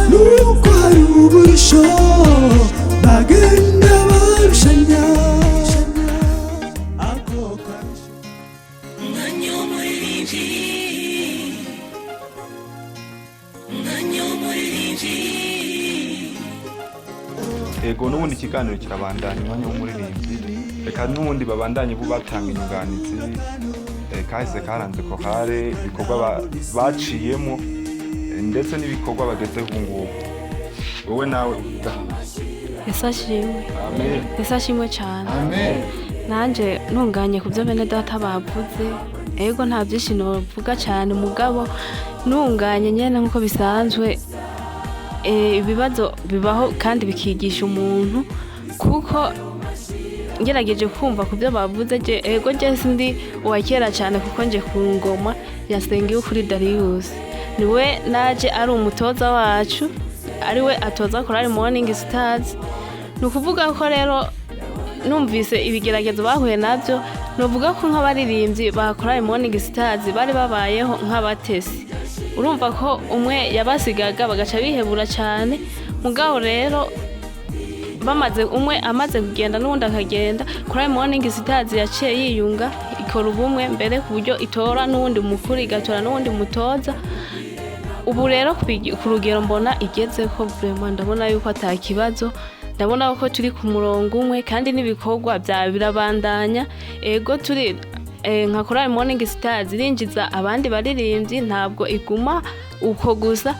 nuko hari uburisho bagenda barushanya. Ego n'ubundi ikiganiro kirabandanya umwanya w'umuririmbyi, reka n'ubundi babandanye bo batanga inyunganizi kahise karanze Chorale, ibikorwa baciyemo ndetse n'ibikorwa bageze ku ngubu. Wowe nawe Yesu ashimwe cyane. Nanje ntunganye ku byo bene data bavuze, ego nta byinshi novuga cyane, mugabo ntunganye nyene nk'uko bisanzwe. Ibibazo bibaho kandi bikigisha umuntu, kuko ngerageje kumva ku byo bavuze. Ego je sindi uwakera cyane, kuko nje ku ngoma yasengiwe kuri Darius, niwe naje ari umutoza wacu, ariwe atoza Chorale Morning Stars. Nukuvuga ko rero numvise ibigeragezo bahuye nabyo, novuga ko nk'abaririmbyi ba Chorale Morning Stars bari babayeho nk'abatesi. Urumva ko umwe yabasigaga bagaca bihebura cyane, mugabo rero bamaze umwe amaze kugenda n'undi akagenda, Chorale Morning Stars yaciye yiyunga ikora ubumwe mbere ku buryo itora n'undi mukuru igatora n'undi mutoza. Ubu rero ku rugero mbona igeze ko vraiment ndabona yuko atakibazo, ndabona ko turi ku murongo umwe kandi n'ibikorwa birabandanya. Ego turi nka Chorale Morning Stars irinjiza abandi baririmbyi, ntabwo iguma uko gusa.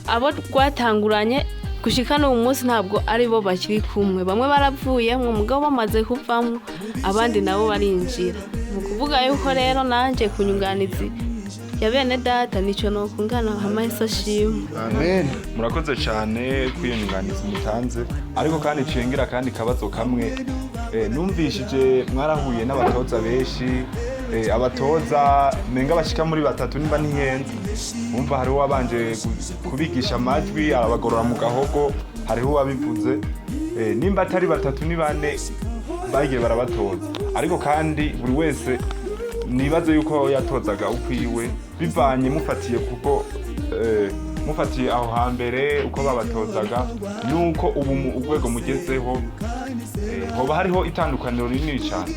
Abo rwatanguranye gushika no umunsi ntabwo ari bo bakiri kumwe, bamwe baravuye mu mugabo bamaze kuvamo, abandi nabo barinjira. Mu kuvuga yuko rero nanje kunyunganizi ya bene data nico no kungana hamahisa shimwe. Amen. Murakoze cyane kwiyunganiza mutanze, ariko kandi cengera kandi kabazo kamwe. Numvishije mwarahuye n'abatoza benshi, abatoza menga bashika muri batatu nimba ntihenze. Umva hariho wabanje kubigisha amajwi arabagorora mu gahogo, hariho wabivuze nimba atari batatu ni bane bagiye barabatoza, ariko kandi buri wese nibaze yuko yatozaga ukwiwe bivanye mufatiye, kuko mufatiye aho hambere uko babatozaga nuko ubu urwego mugezeho, hoba hariho itandukaniro rinini cyane.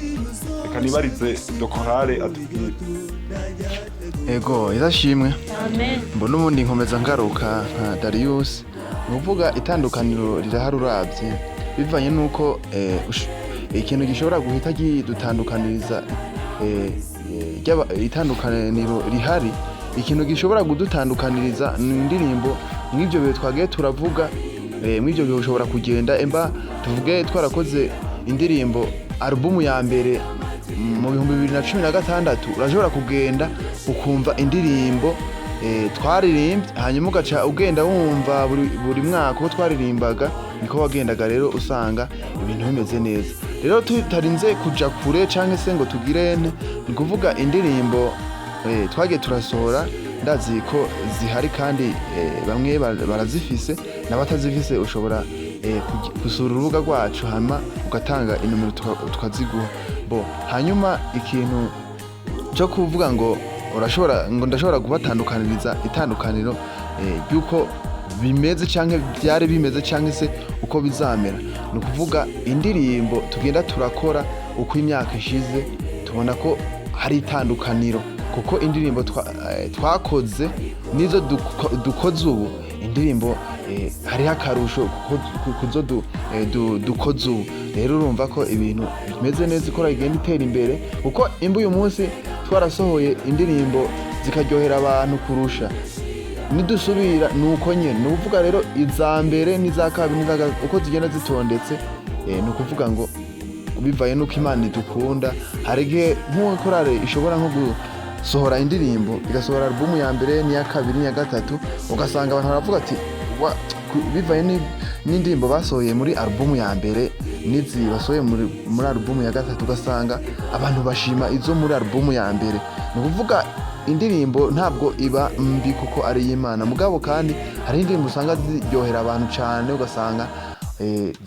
Reka nibarize Chorale atubwire. Ego izashimwe. Amen. Mbona ubundi nkomeza ngaruka nka Darius, nuvuga itandukaniro rirahari uravye bivanye nuko ikintu gishobora guhita gidutandukaniriza itandukaniro rihari. Ikintu gishobora kudutandukaniriza ni indirimbo nk'ibyo bihe twagiye turavuga, mw'ibyo bihe ushobora kugenda emba tuvuge twarakoze indirimbo alubumu ya mbere mu 2016 urashobora kugenda ukumva indirimbo twaririmbye hanyuma ugaca ugenda wumva buri mwaka uko twaririmbaga niko wagendaga rero usanga ibintu bimeze neza. Rero tutarinze kuja kure canke se ngo tugirene ni kuvuga indirimbo twagiye turasohora ndazi ko zihari kandi bamwe barazifise n'abatazifise ushobora gusura urubuga rwacu hama ugatanga inomero tukaziguha. Hanyuma ikintu cyo kuvuga ngo ndashobora kubatandukaniriza itandukaniro ry'uko bimeze canke byari bimeze canke se uko bizamera ni ukuvuga indirimbo tugenda turakora uko imyaka ishize tubona ko hari itandukaniro kuko indirimbo twakoze nizo dukoze ubu indirimbo hariho akarusho kuzo dukoze ubu. Rero urumva ko ibintu bimeze neza ikora igenda itera imbere kuko uyu munsi twarasohoye indirimbo zikaryohera abantu kurusha nidusubira nuko nyene ni ukuvuga rero iza mbere n'iza kabiri uko zigenda zitondetse ni ukuvuga ngo bivaye nuko Imana idukunda. hari igihe nk'uko Chorale ishobora nko gusohora indirimbo igasohora alubumu ya mbere n'iya kabiri n'iya gatatu ugasanga abantu baravuga ati bivaye n'indirimbo basohoye muri alubumu ya mbere n'izi basohoye muri alubumu ya gatatu ugasanga abantu bashima izo muri alubumu ya mbere. ni ukuvuga indirimbo ntabwo iba mbi kuko ari iy'Imana mugabo kandi hari indirimbo usanga ziryohera abantu cyane ugasanga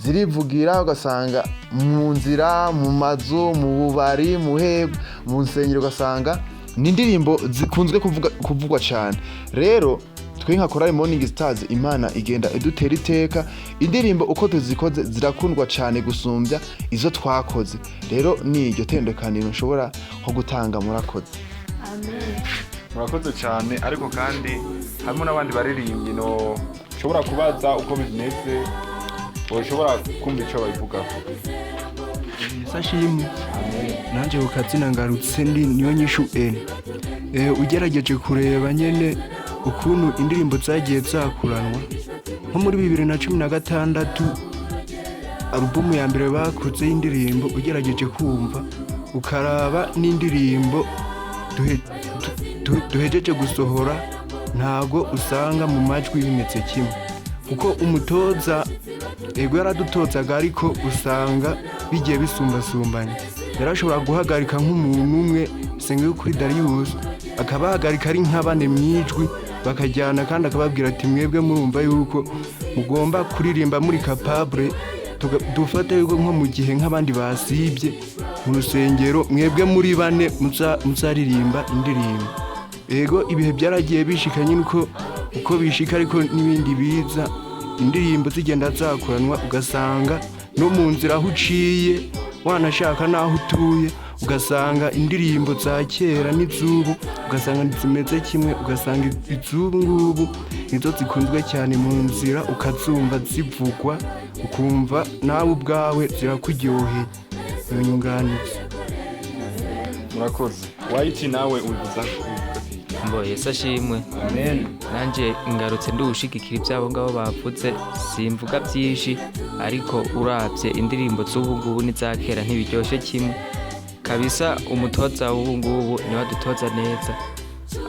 zirivugira ugasanga mu nzira mu mazu mu bubari mu nsengero ugasanga ni indirimbo zikunzwe kuvugwa cyane. Rero twe nka Chorale Morning Stars Imana igenda idutera iteka indirimbo uko tuzikoze zirakundwa cyane gusumbya izo twakoze. Rero ni iryo tendekaniro nshobora nko gutanga murakoze. Murakoze cyane ariko kandi harimo n'abandi baririmbyi no ushobora kubaza uko bimeze ushobora kumva icyo babivugaho. Sashimwe nanje ukazina ngarutse ndi niyo nyishu ugerageje kureba nyene ukuntu indirimbo zagiye zakuranwa nko muri 2016 alubumu ya mbere bakoze y'indirimbo ugerageje kumva ukaraba n'indirimbo duhejeje gusohora ntago usanga mu majwi bimeze kimwe kuko umutoza yaradutozaga ariko usanga bigiye bisumbasumbanye. Yarashobora guhagarika nk'umuntu umwe senge kuri Darius akabahagarika ari nk'abane mwijwi bakajyana kandi akababwira ati mwebwe murumva yuko mugomba kuririmba muri capable dufate yuko nko mu gihe nk'abandi basibye mu rusengero mwebwe muri bane muzaririmba indirimbo. Ibihe byaragiye bishika nyine uko bishika ariko n'ibindi biza indirimbo zigenda zakuranwa ugasanga no mu nzira aho uciye wanashaka naho utuye ugasanga indirimbo za kera n'izubu ugasanga ntizimeze kimwe ugasanga izubu ngubu nizo zikunzwe cyane mu nzira ukazumva zivugwa ukumva nawe ubwawe zirakuryoheye. Nyunganizi murakoze wayiti nawe ubivuza Yesu ashimwe. Amen. Nanje ngarutse ndushigikira ibyabo ngabo bavuze simvuga byinshi ariko uravye indirimbo z'ubu ngubu n'izakera ntibiryoshye kimwe kabisa. Umutoza w'ubu ngubu niwe adutoza neza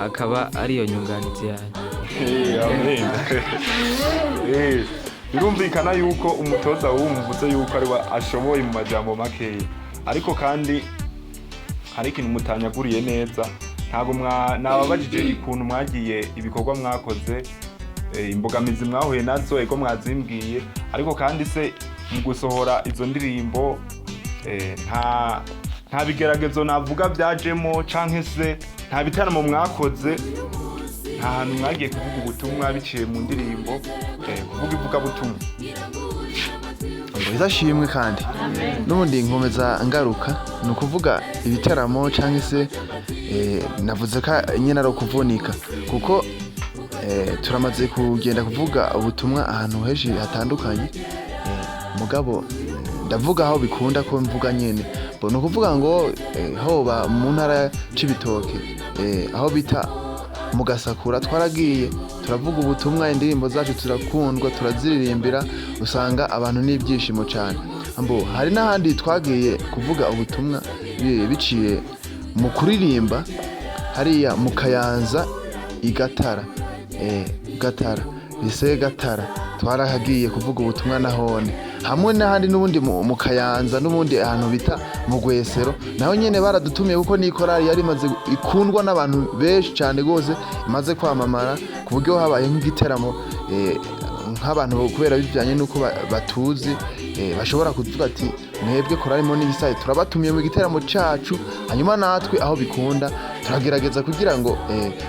akaba ariyo nyunganizi yanjye. Amen. Birumvikana yuko umutoza w'ubu muvuze yuko ari ashoboye mu majambo makeya ariko kandi hari ikintu mutanyaguriye neza ntago nababajije ikuntu mwagiye ibikorwa mwakoze imbogamizi mwahuye nazo ego mwazimbwiye ariko kandi se mu gusohora izo ndirimbo nta bigeragezo navuga byajemo canke se nta bitaramo mwakoze nta hantu mwagiye kuvuga ubutumwa biciye mu ndirimbo kuvuga ivugabutumwa. Izashimwe kandi n'ubundi nkomeza ngaruka ni ukuvuga ibitaramo cyangwa se navuze ko nyine ari ukuvunika kuko turamaze kugenda kuvuga ubutumwa ahantu henshi hatandukanye mugabo ndavuga aho bikunda ko mvuga nyene ni ukuvuga ngo hoba mu ntara c'ibitoke aho bita mu gasakura twaragiye turavuga ubutumwa, indirimbo zacu turakundwa, turaziririmbira, usanga abantu n'ibyishimo cyane. Hari n'ahandi twagiye kuvuga ubutumwa biciye mu kuririmba hariya mu Kayanza igatara lise Gatara twarahagiye kuvuga ubutumwa nahone, hamwe n'ahandi n'ubundi mu Kayanza n'ubundi ahantu bita mu Gwesero naho nyene baradutumiye kuko ni korali yari imaze ikundwa n'abantu benshi cyane gose, imaze kwamamara ku buryo habaye nk'igiteramo nk'abantu kubera bijyanye nuko batuzi bashobora kuvuga ati mwebwe korali Morning Star turabatumiye mu giteramo cacu, hanyuma natwe aho bikunda turagerageza kugira ngo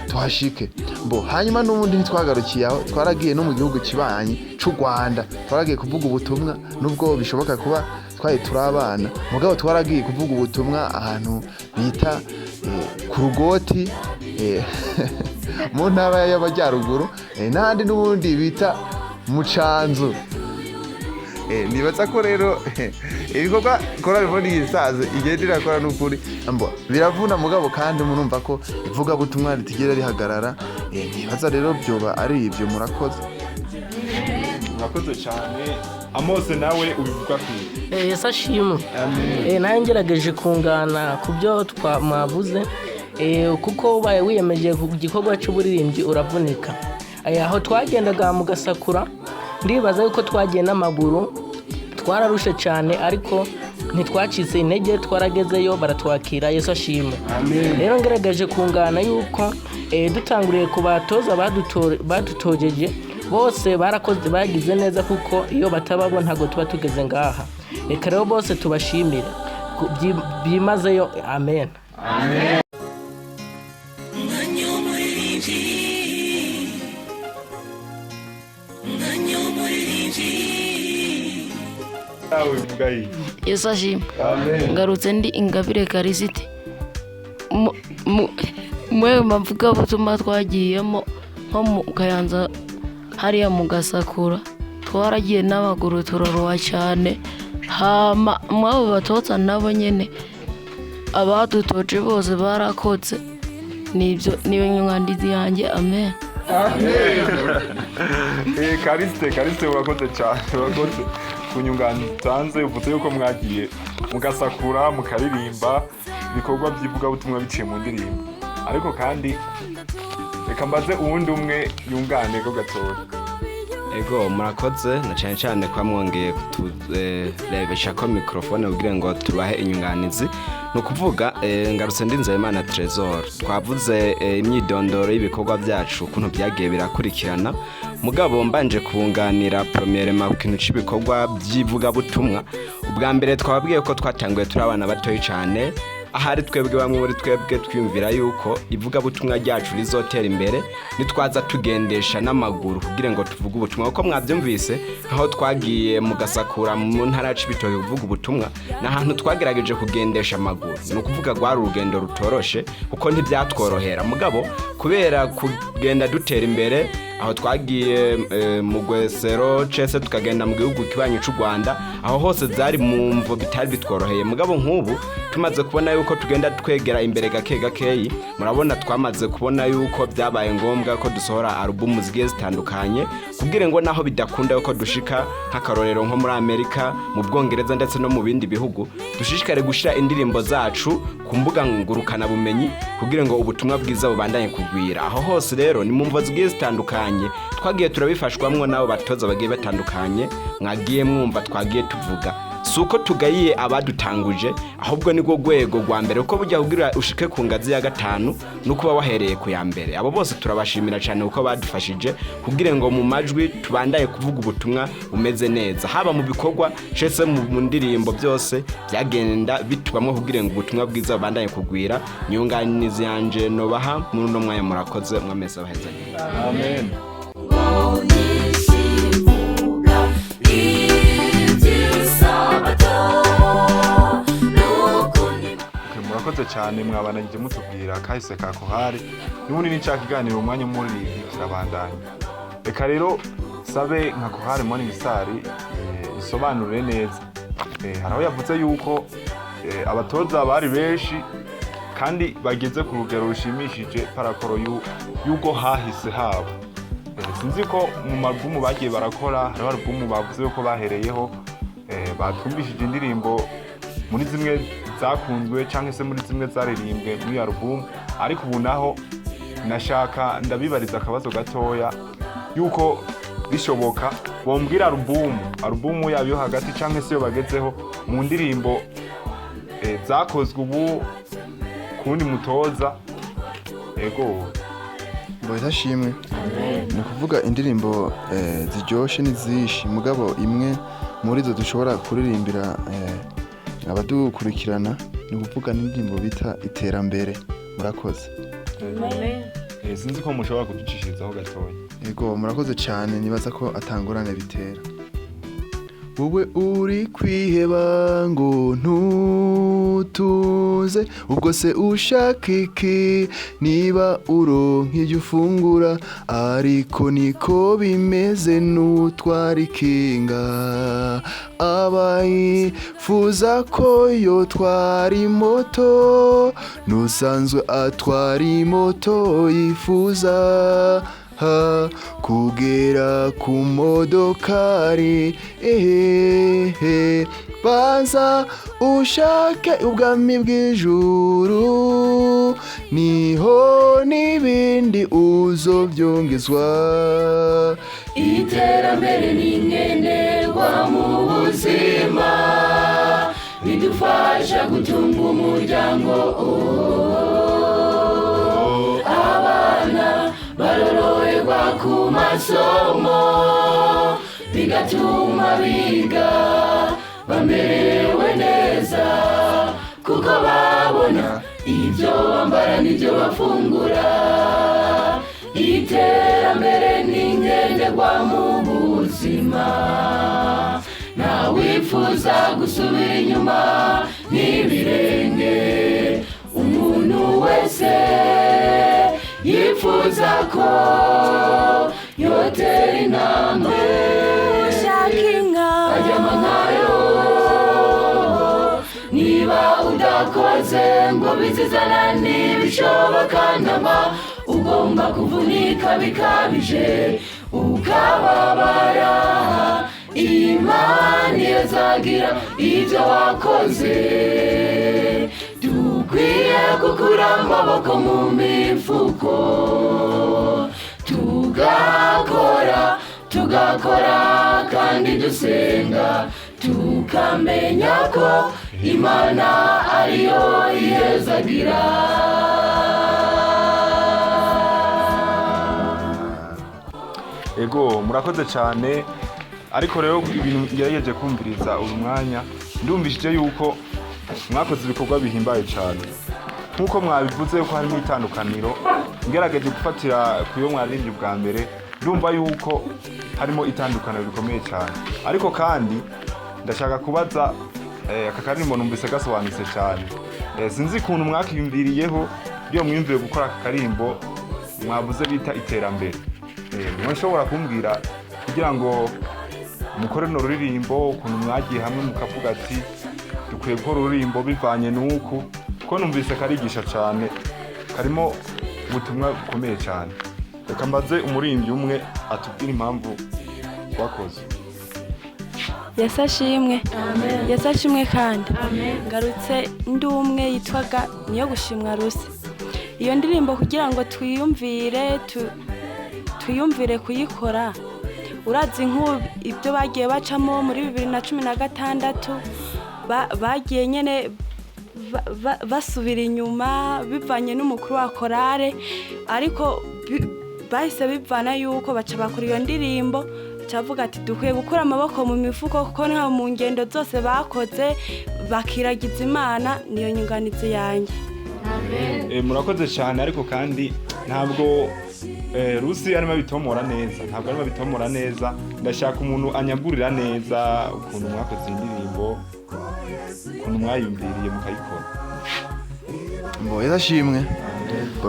tuhashike. Hanyuma n'ubundi ntitwagarukiye aho, twaragiye no mu gihugu kibanyi c'u Rwanda, twaragiye kuvuga ubutumwa nubwo bishoboka kuba twari turabana, mugabo twaragiye kuvuga ubutumwa ahantu bita ku Rugoti mu ntara y'Amajyaruguru, n'ahandi n'ubundi bita mu Canzu. Nibaza ko rero ibikorwa korali Morning Star igenda irakora n'ukuri biravuna, mugabo kandi murumva ko ivuga butumwa ritigera rihagarara. Nibaza rero byoba ari ibyo. Murakoze cyane. Amose nawe ubivuga kuri Yesu ashimwe. Nawe ngerageje kungana ku byo twamavuze, kuko ubaye wiyemeje ku gikorwa cy'uburirimbyi uravunika. Aho twagendaga mu gasakura, ndibaza yuko twagiye n'amaguru, twararushe cyane ariko ntitwacitse intege, twaragezeyo baratwakira. Yesu ashimwe. Rero ngerageje kungana yuko dutanguriye ku batoza badutojeje bose barakoze, bagize neza, kuko iyo batababo ntago tuba tugeze ngaha. Reka rero bose tubashimire byimazeyo. Amen. Yesu ashimwe. Ngarutse ndi Ingabire Karisiti. Mwe mavuga butumwa twagiyemo nko mu Kayanza hariya mu gasakura, twaragiye n'abaguru turaruha cyane. Mwabo batotsa nabo nyene abadutoje bose barakotse. Nibyo niyo nyungandizi yanjye. Amen. Karisite urakoze cyane, urakoze kunyungana utanze. Uvuze yuko mwagiye mugasakura mukaririmba ibikorwa by'ivugabutumwa biciye mu ndirimbo, ariko kandi reka mbaze uwundi umwe yungane ko gatora. Ego murakoze na cyane cyane kwa mwongeye kuturebesha ko mikrofone kugira ngo tubahe inyunganizi. No kuvuga ngarutse ndinze Imana Trezor, twavuze imyidondoro y'ibikorwa byacu kuntu byagiye birakurikirana, mugabo mbanje kubunganira premiere ma kintu cy'ibikorwa by'ivuga butumwa. Ubwa mbere twababwiye ko twatanguye turi abana batoyi cyane, ahari twebwe bamwe muri twebwe twiyumvira yuko ivuga butumwa ryacu rizotera imbere nitwaza tugendesha n'amaguru kugira ngo tuvuge ubutumwa. Uko mwabyumvise aho twagiye mu gasakura mu ntara y'Ibitoke kuvuga ubutumwa, n'ahantu twagerageje kugendesha amaguru, no kuvuga rwari urugendo rutoroshe kuko ntibyatworohera, mugabo kubera kugenda dutera imbere aho twagiye mu Gwesero cese tukagenda mu gihugu kibanyi c'u Rwanda, aho hose zari mu mvo bitari bitworoheye. Mugabo nk'ubu tumaze kubona yuko tugenda twegera imbere gakeyi, murabona twamaze kubona yuko byabaye ngombwa ko dusohora album zigiye zitandukanye kugira ngo naho bidakunda yuko dushika nk'akarorero nko muri Amerika, mu Bwongereza ndetse no mu bindi bihugu, dushishikare gushira indirimbo zacu ku mbuga ngurukana bumenyi kugira ngo ubutumwa bwiza bubandanye kugwira. Aho hose rero ni mu mvo zigiye zitandukanye twagiye turabifashwamwo nabo batoza bagiye batandukanye, mwagiye mwumva twagiye tuvuga. Suko tugayiye abadutanguje, ahubwo niko gwego rwa mbere uko bujya kugira ushike ku ngazi ya 5 nuko bahereye ku ya mbere. Abo bose turabashimira cyane uko badufashije kugira ngo mu majwi tubandaye kuvuga ubutumwa umeze neza, haba mu bikorwa cese mu ndirimbo byose byagenda bitubamwe kugira ngo ubutumwa bwiza bandaye kugwira. Nyunganizi yanje no baha muri no mwanya murakoze mwameze bahezanye. Amen. Murakoze cyane mwabanagije mutubwira kahise ka Chorale n'ubundi n'icakiganiro umwanya muri kirabandanya. Reka rero sabe nka Chorale Morning Star isobanurire neza. Haraho yavuze yuko abatoza bari benshi kandi bageze ku rugero rushimishije parakoro y'ubwo hahise habo. Sinzi ko mu marubumu bagiye barakora hariho alubumu bavuze ko bahereyeho batwumvishije indirimbo muri zimwe zakunzwe cyangwa se muri zimwe zaririmbwe muri iyo alubumu, ariko ubu naho nashaka ndabibariza akabazo gatoya yuko bishoboka bombwira alubumu yabo yo hagati cyangwa se yo bagezeho mu ndirimbo zakozwe ubu kundi mutoza. Ego Boyitashimwe ni kuvuga indirimbo ziryoshe n'izishi mugabo imwe muri zo dushobora kuririmbira abadukurikirana ni kuvuga n'indirimbo bita iterambere. Murakoze. Sinzi ko mushobora kuducishirizaho gatoya. Ego murakoze cyane, nibaza ko atangorane bitera. Wowe uri kwiheba ngo ntutuze, ubwo se ushaka iki niba uronka ibyo ufungura, ariko niko bimeze n'utwara ikinga aba yifuza ko yotwara imoto, n'usanzwe atwara imoto yifuza kugera ku modokari. Baza ushake ubwami bw'ijuru, niho n'ibindi uzobyongezwa. Iterambere ni nkenerwa mu buzima, bidufasha gutunga umuryango. Abana baroroherwa ku masomo, bigatuma biga bamerewe neza, kuko babona ibyo bambara n'ibyo bafungura. Iterambere ni nkenerwa mu buzima, ntawifuza gusubira inyuma n'ibirenge. Umuntu wese yifuza ko yotera intambwe, ajyama nkayo. Niba udakoze ngo bizizana ntibishoboka namba, ugomba kuvunika bikabije ukababara. Imana izagira ibyo wakoze, dukwiye gukura amaboko mu mifuko, tugakora kandi dusenga, tukamenya ko Imana ariyo ihezagira. Ego murakoze cyane, ariko rero ibintu ngerageje kumviriza uyu mwanya ndumvishije yuko mwakoze ibikorwa bihimbaye cyane, nk'uko mwabivuze ko harimo itandukaniro. Ngerageje gufatira ku yo mwaririmbye bwa mbere, ndumva yuko harimo itandukaniro rikomeye cyane, ariko kandi ndashaka kubaza aka karirimbo numvise gasobanutse cyane. Sinzi ukuntu mwakiyumviriyeho iyo mwiyumviye gukora aka karirimbo mwavuze bita iterambere. Mwashobora kumbwira kugira ngo mukore no ruririmbo ukuntu mwagiye hamwe mukavuga ati dukwiye gukora ururirimbo bivanye n'uku, ko numvise karigisha cyane, karimo ubutumwa bukomeye cyane. Reka mbaze umuririmbyi umwe atubwire impamvu wakoze. Yesu ashimwe. Yesu ashimwe kandi. Ngarutse ndi umwe yitwaga niyo gushimwa Rusi. Iyo ndirimbo kugira ngo twiyumvire kuyikora, urazi ibyo bagiye bacamo muri 2016 bagiye nyene basubira inyuma bivanye n'umukuru wa Chorale, ariko bahise bivana yuko baca bakora iyo ndirimbo, cavuga ati dukwiye gukura amaboko mu mifuko, kuko nta mu ngendo zose bakoze bakiragiza Imana. Niyo nyunganizi yanjye. Murakoze cyane, ariko kandi ntabwo Rusi arimo bitomora neza, ndashaka umuntu anyagurira neza ukuntu mwakoze indirimbo, ukuntu mwayumviriye mukayikora. Yesu ashimwe.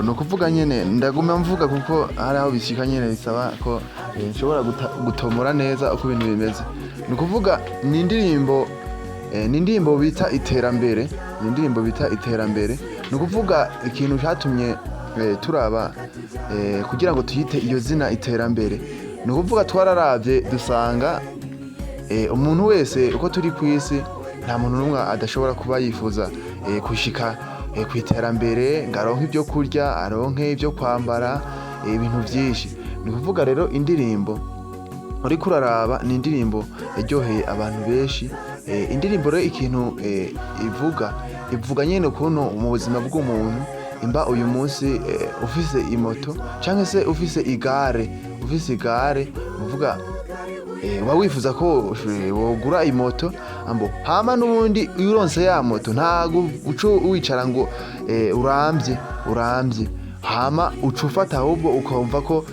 Ni ukuvuga nyine ndaguma mvuga kuko hari aho bishyika nyine bisaba ko nshobora gutomora neza uko ibintu bimeze. Ni ukuvuga ni indirimbo bita iterambere. ni ukuvuga ikintu cyatumye turaba kugira ngo tuyite iyo zina iterambere ni ukuvuga twararavye dusanga umuntu wese uko turi ku isi nta muntu n'umwe adashobora kuba yifuza gushika ku iterambere ngo aronke ibyo kurya aronke ibyo kwambara ibintu byinshi ni ukuvuga rero indirimbo uriko uraraba ni indirimbo yaryoheye abantu benshi indirimbo rero ikintu ivuga nyine ukuntu mu buzima bw'umuntu imba uyu munsi ufise imoto cyangwa se ufise igare uvuga uba wifuza ko wogura imoto hama n'ubundi iyo uronse ya moto ntago uca wicara ngo urambye hama uca ufata ahubwo ukumva ko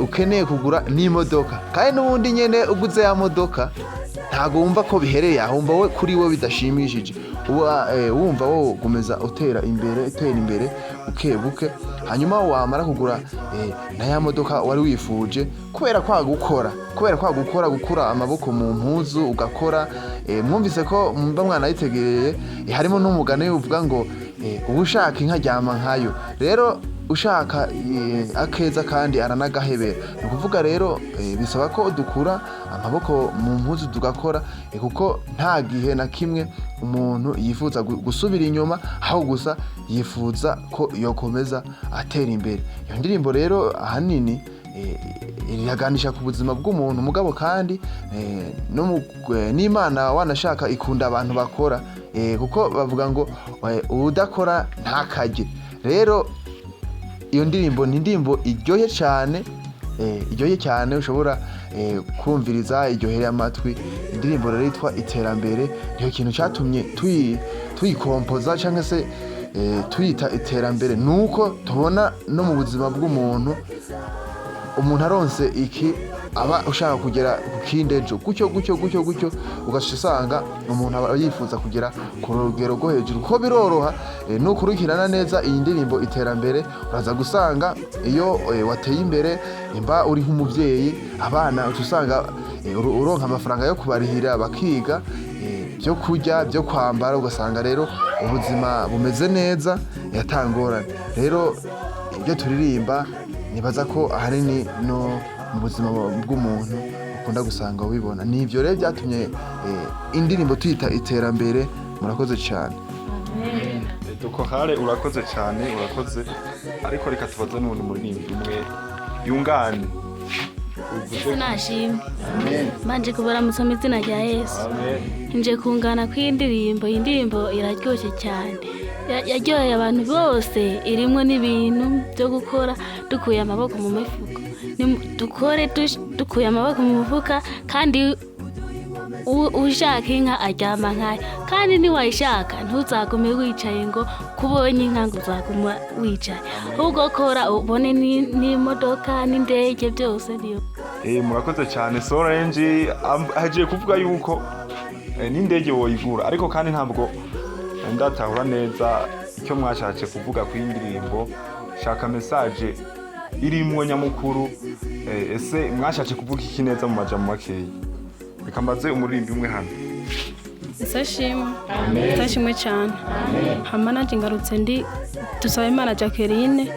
ukeneye kugura n'imodoka kandi n'ubundi nyene uguze ya modoka ntago wumva ko bihereye ahumva we kuri we bidashimishije wumva wo gumeza utera imbere buke hanyuma wamara kugura na ya modoka wari wifuje kubera kwagukora gukura amaboko mu mpuzu ugakora mwumvise ko mba mwana yitegereye harimo n'umugani uvuga ngo ubushaka inka ryama nkayo rero ushaka akeza kandi aranagahebera ni ukuvuga rero bisaba ko dukura amaboko mu mpuzu tugakora kuko nta gihe na kimwe umuntu yifuza gusubira inyuma aho gusa yifuza ko yokomeza atera imbere iyo ndirimbo rero ahanini iraganisha ku buzima bw'umuntu mugabo kandi n'Imana wanashaka ikunda abantu bakora kuko bavuga ngo udakora ntakarye rero iyo ndirimbo ni indirimbo iryoshye cyane ushobora kumviriza iryoheye amatwi indirimbo rero yitwa iterambere niyo kintu cyatumye tuyikompoza cyangwa se tuyita iterambere nuko tubona no mu buzima bw'umuntu umuntu aronse iki aba ushaka kugera ku kindi ejo gutyo ugaca usanga umuntu aba yifuza kugera ku rugero rwo hejuru ko biroroha nukurikirana neza iyi ndirimbo iterambere uraza gusanga iyo wateye imbere imba uri nk'umubyeyi abana uca usanga uronka amafaranga yo kubarihira bakiga byo kurya byo kwambara ugasanga rero ubuzima bumeze neza yatangorane rero ibyo turirimba nibaza ko ahanini no mu buzima bw'umuntu ukunda gusanga ubibona ni ibyo rero byatumye indirimbo tuyita iterambere murakoze cyane Chorale urakoze cyane urakoze ariko reka tubaze n'undi muririmbyi umwe yungane Sinashimwe manje kubaramutsa mu izina rya Yesu nje kungana kw'indirimbo indirimbo iraryoshye cyane yaryoheye abantu bose irimwo n'ibintu byo gukora dukuye amaboko mu mifuko dukore dukuye amaboko mu mufuka kandi ushaka inka aryama nkayo kandi niwayishaka ntuzagume wicaye ngo kubonye inka ngo uzaguma wicaye ahubwo kora ubone n'imodoka n'indege byose niyo murakoze cyane Sorange agiye kuvuga yuko n'indege woyigura ariko kandi ntabwo ndatahura neza icyo mwashatse kuvuga ku indirimbo shaka message irimwo nyamukuru ese mwashatse kuvuga iki neza mu majambo makeyi reka mbaze umuririmbyi umwe hano Isashimwe cyane hama nanje ngarutse ndi dusaba Imana Jacqueline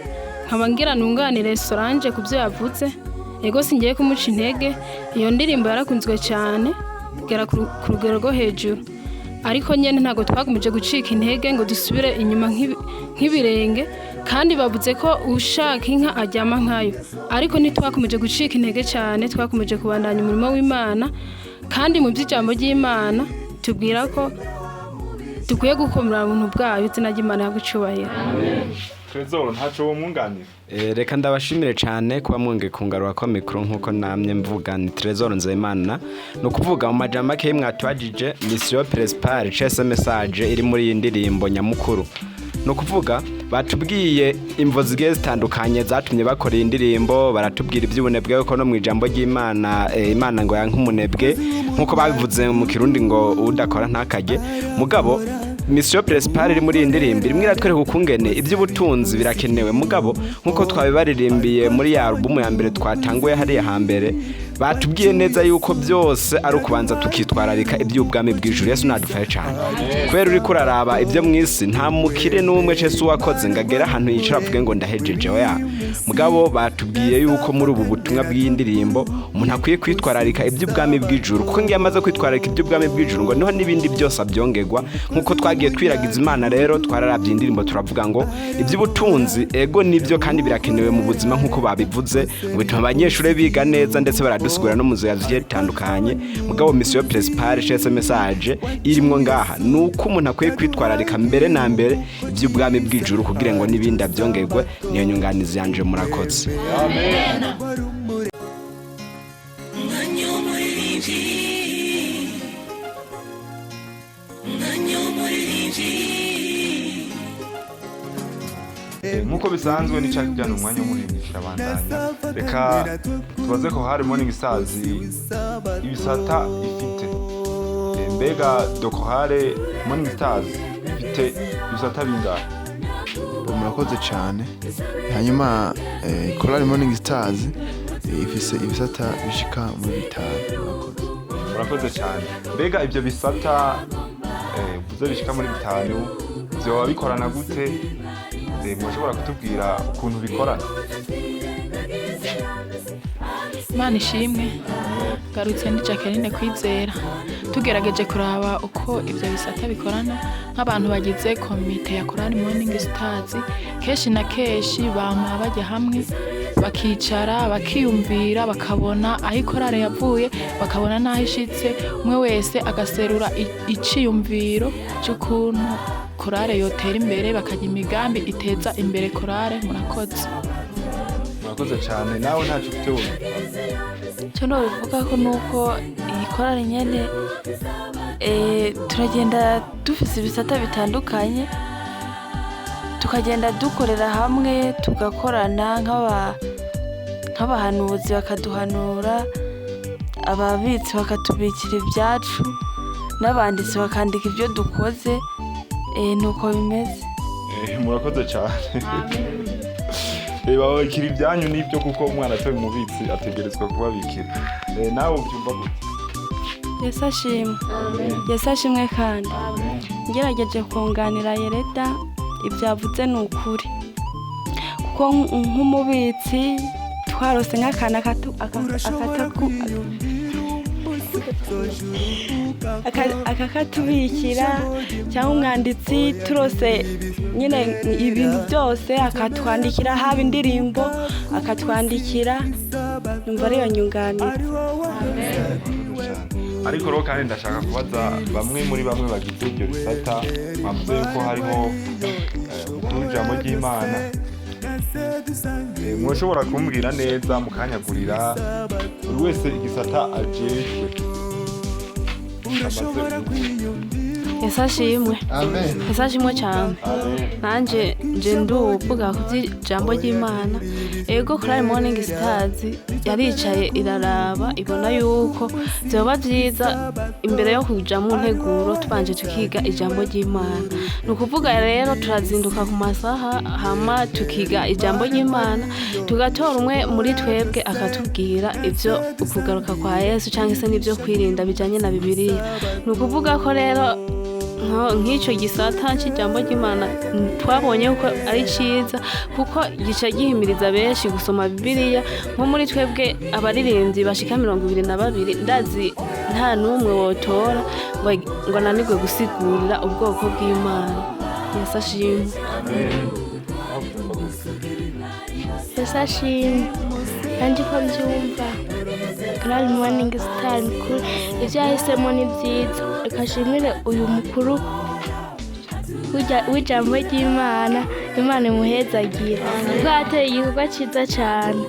nkaba ngira nunganire Sorange kubyo yavuze ego singiye kumuca intege iyo ndirimbo yarakunzwe cyane gera ku rugero rwo hejuru ariko nyene ntago twagumije gucika intege ngo dusubire inyuma nk'ibirenge kandi bavuze ko ushaka inka aryama nkayo ariko ntitwakomeje gucika intege cyane twakomeje kubandanya umurimo w'Imana kandi mu by'ijambo ry'Imana tubwira ko dukwiye gukomera ubuntu bwayo izina ry'Imana yagucubahira Trezor ntaco wo munganira reka ndabashimire cyane kuba mwenge kungarura ko mikro nkuko namye mvuga ni Trezor Nzeyimana no kuvuga mu majambo make mwatwajije mission principale cese message iri muri iyi ndirimbo nyamukuru no kuvuga batubwiye imvo zigiye zitandukanye zatumye bakora indirimbo baratubwira iby'ubunebwe ko no mu ijambo ry'Imana Imana ngo yanka umunebwe nkuko babivuze mu kirundi ngo udakora ntakajye mugabo mission principale iri muri indirimbo rimwe iratwereka ukungene iby'ubutunzi birakenewe mugabo nkuko twabibaririmbiye muri ya album ya mbere twatanguye hariya hambere batubwiye neza yuko byose ari ukubanza tukitwararika iby'ubwami bw'ijuru. Yesu nadufashe cyane kubera uri kuraraba ibyo mu isi nta mukire n'umwe Yesu wakoze ngo agere ahantu yicara avuge ngo ndahejeje oya. Mugabo batubwiye yuko muri ubu butumwa bw'indirimbo umuntu akwiye kwitwararika iby'ubwami bw'ijuru, kuko ngiye amaze kwitwararika iby'ubwami bw'ijuru ngo niho n'ibindi byose abyongerwa. Nkuko twagiye twiragiza Imana rero twararabye indirimbo turavuga ngo iby'ubutunzi ego nibyo kandi birakenewe mu buzima nkuko babivuze, mu bituma abanyeshuri biga neza ndetse baradusigura no mu nzira zigiye zitandukanye. Mugabo mission principale chez message irimwo ngaha nuko umuntu akwiye kwitwararika mbere na mbere iby'ubwami bw'ijuru kugira ngo n'ibindi abyongerwe. Niyo nyunganizi yanje murakoze. Amen. Nkuko bisanzwe ni cyane cyane umwanya w'umuririmbisha abandanya. Reka tubaze ko hari morning stars ibisata ifite. Mbega Chorale morning stars ifite ibisata bingahe? Murakoze cyane. Hanyuma Chorale morning stars ifise ibisata bishika muri bitanu. Murakoze cyane. Mbega ibyo bisata buze bishika muri bitanu byo bikorana gute? Mushobora kutubwira ukuntu bikorana? Imana ishimwe. Garutse ndi Jacqueline Kwizera. Tugerageje kuraba uko ibyo bisata bikorana nk'abantu bagize komite ya Chorale Morning Stars. Keshi na keshi bama bajya hamwe bakicara bakiyumvira bakabona aho Chorale yavuye bakabona naho ishitse, umwe wese agaserura iciyumviro cy'ukuntu Chorale yotera imbere bakajya imigambi iteza imbere Chorale. Murakoze cyane. Nawe ntacu cyone cyo no bivuga ko nuko iyi Chorale nyene turagenda dufise ibisata bitandukanye, tukagenda dukorera hamwe tugakorana nk'abahanuzi bakaduhanura, ababitsi bakatubikira ibyacu, n'abanditsi bakandika ibyo dukoze. Nuko bimeze. Murakoze cyane. Babikira ibyanyu nibyo kuko umwana atoye umubitsi ategerezwa kubabikira. Nawe ubyumva gute? Yesu ashimwe. Yesu ashimwe kandi. Ngerageje kunganira Yereda ibyavuze ni ukuri. Kuko nk'umubitsi twarose nk'akana akakatubikira cyangwa umwanditsi turose nyine ibintu byose akatwandikira, haba indirimbo akatwandikira. Numva ariyo nyunganira. Ariko rero kandi ndashaka kubaza bamwe muri bamwe bagize ibyo bisata, bavuze yuko hariho ijambo ry'Imana. Mushobora kumbwira neza mukanyagurira buri wese igisata ajejwe? Yesu ashimwe. Amen. Yesu ashimwe cyane. Nanje nje nduvuga ku ijambo ry'Imana. Ego Chorale Morning Stars yaricaye iraraba ibona yuko byoba byiza imbere yo kuja mu nteguro tubanje tukiga ijambo ry'Imana. Nukuvuga rero turazinduka ku masaha hama tukiga ijambo ry'Imana, tugatora umwe muri twebwe akatubwira ivyo ukugaruka kwa Yesu cyangwa se n'ivyo kwirinda bijanye na Bibiliya. Nukuvuga ko rero nk'icyo gisata cy'ijambo ry'Imana twabonye ko ari cyiza kuko gica gihimiriza benshi gusoma Bibiliya. Nko muri twebwe abaririmbyi bashika 22 ndazi nta n'umwe wotora ngo ananirwe gusigurira ubwoko bw'Imana. Yesu ashimwe. Yesu ashimwe. Kandi ko byumva Chorale Morning Stars ibyo yahisemo ni byiza. Reka shimire uyu mukuru w'ijambo ry'Imana, Imana imuhezagira. Bwateye igikorwa cyiza cyane.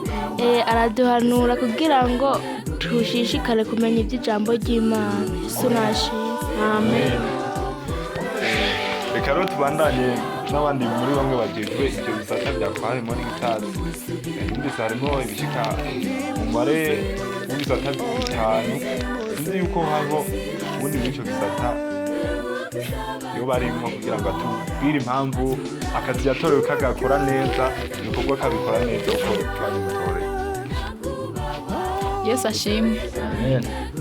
Araduhanura kugira ngo tushishikare kumenya iby'ijambo ry'Imana. Yesu nashimwe. Amen. Reka rero tubandanye n'abandi muri bamwe bagejwe ibyo bisata bya Chorale Morning Stars. Ndetse harimo ibishika umubare w'ibisata bitanu. Nzi yuko hariho ubundi bw'icyo gisata iyo barimo kugira ngo atubwire impamvu akazi yatorewe kagakora neza, ibikorwa kabikora neza uko twabimutoreye. Yesu ashimwe.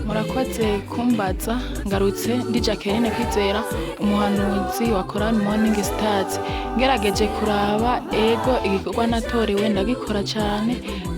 Murakoze kumbaza ngarutse ndi Jacqueline Kwizera umuhanuzi wa Chorale Morning Stars. Ngerageje kuraba ego igikorwa natorewe ndagikora cyane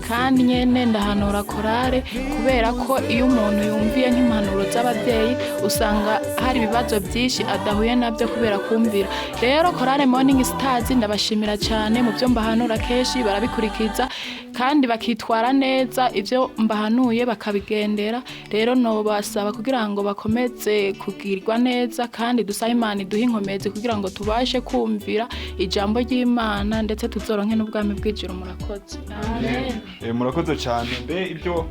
kandi nyene ndahanura Chorale kubera ko iyo umuntu yumviye nk'impanuro z'ababyeyi usanga hari ibibazo byinshi adahuye nabyo kubera kumvira. Rero Chorale Morning Stars ndabashimira cyane mu byo mbahanura kenshi barabikurikiza kandi bakitwara neza ivyo mbahanuye bakabigendera. Rero no basaba kugira ngo bakomeze kugirwa neza kandi dusaba Imana iduhe inkomezi kugira ngo tubashe kumvira ijambo ry'Imana ndetse tuzoronke n'ubwami bw'ijuru. Murakoze. Amen. Murakoze cyane. Mbe ibyo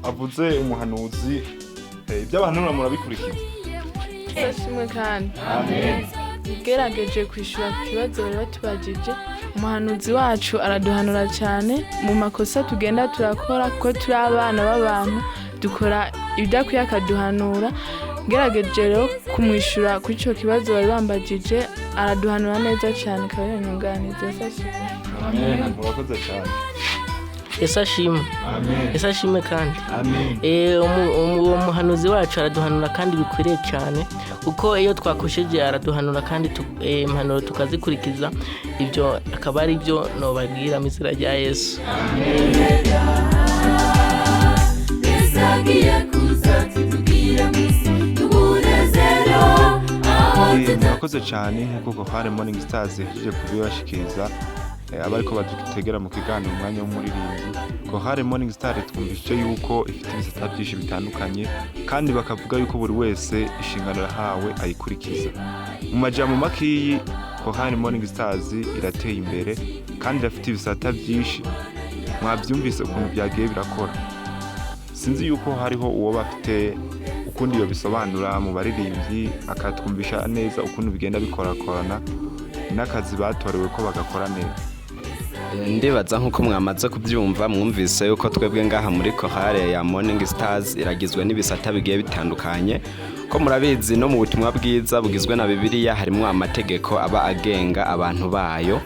avuze umuhanuzi ibyo abantu murabikurikiza. Ashimwe kandi. Amen. Gerageje kwishura kibazo bari batubajije. Umuhanuzi wacu araduhanura cyane mu makosa tugenda turakora ko turi abana b'abantu dukora ibidakwiye akaduhanura. Gerageje rero kumwishura kuri ico kibazo bari bambajije araduhanura neza cyane kandi yanyunganiza. Amen. Murakoze cyane. Yesu ashimwe. Amen. Yesu ashimwe kandi. Amen. Uwo muhanuzi wacu araduhanura kandi bikwiriye cyane kuko iyo twakosheje araduhanura kandi impanuro tukazikurikiza. Ibyo akaba ari byo nobabwira mu izina rya Yesu. Murakoze cyane nk'uko Chorale Morning Stars yaje kubibashikiriza abariko badutegera mu kiganiro umwanya w'umuririmbyi. Chorale Morning Stars twumvise yuko ifite ibisata byinshi bitandukanye kandi bakavuga yuko buri wese inshingano yahawe ayikurikiza. Mu majambo makiyi Chorale Morning Stars irateye imbere kandi irafite ibisata byinshi. Mwabyumvise ukuntu byagiye birakora. Sinzi yuko hariho uwo bafite ukundi yo bisobanura mu baririmbyi akatwumvisha neza ukuntu bigenda bikorakorana n'akazi batorewe ko bagakora neza. Ndibaza nk'uko mwamaze kubyumva mwumvise yuko twebwe ngaha muri Chorale ya Morning Stars iragizwe n'ibisata bigiye bitandukanye. Ko murabizi no mu butumwa bwiza bugizwe na Bibiliya harimo amategeko aba agenga abantu bayo.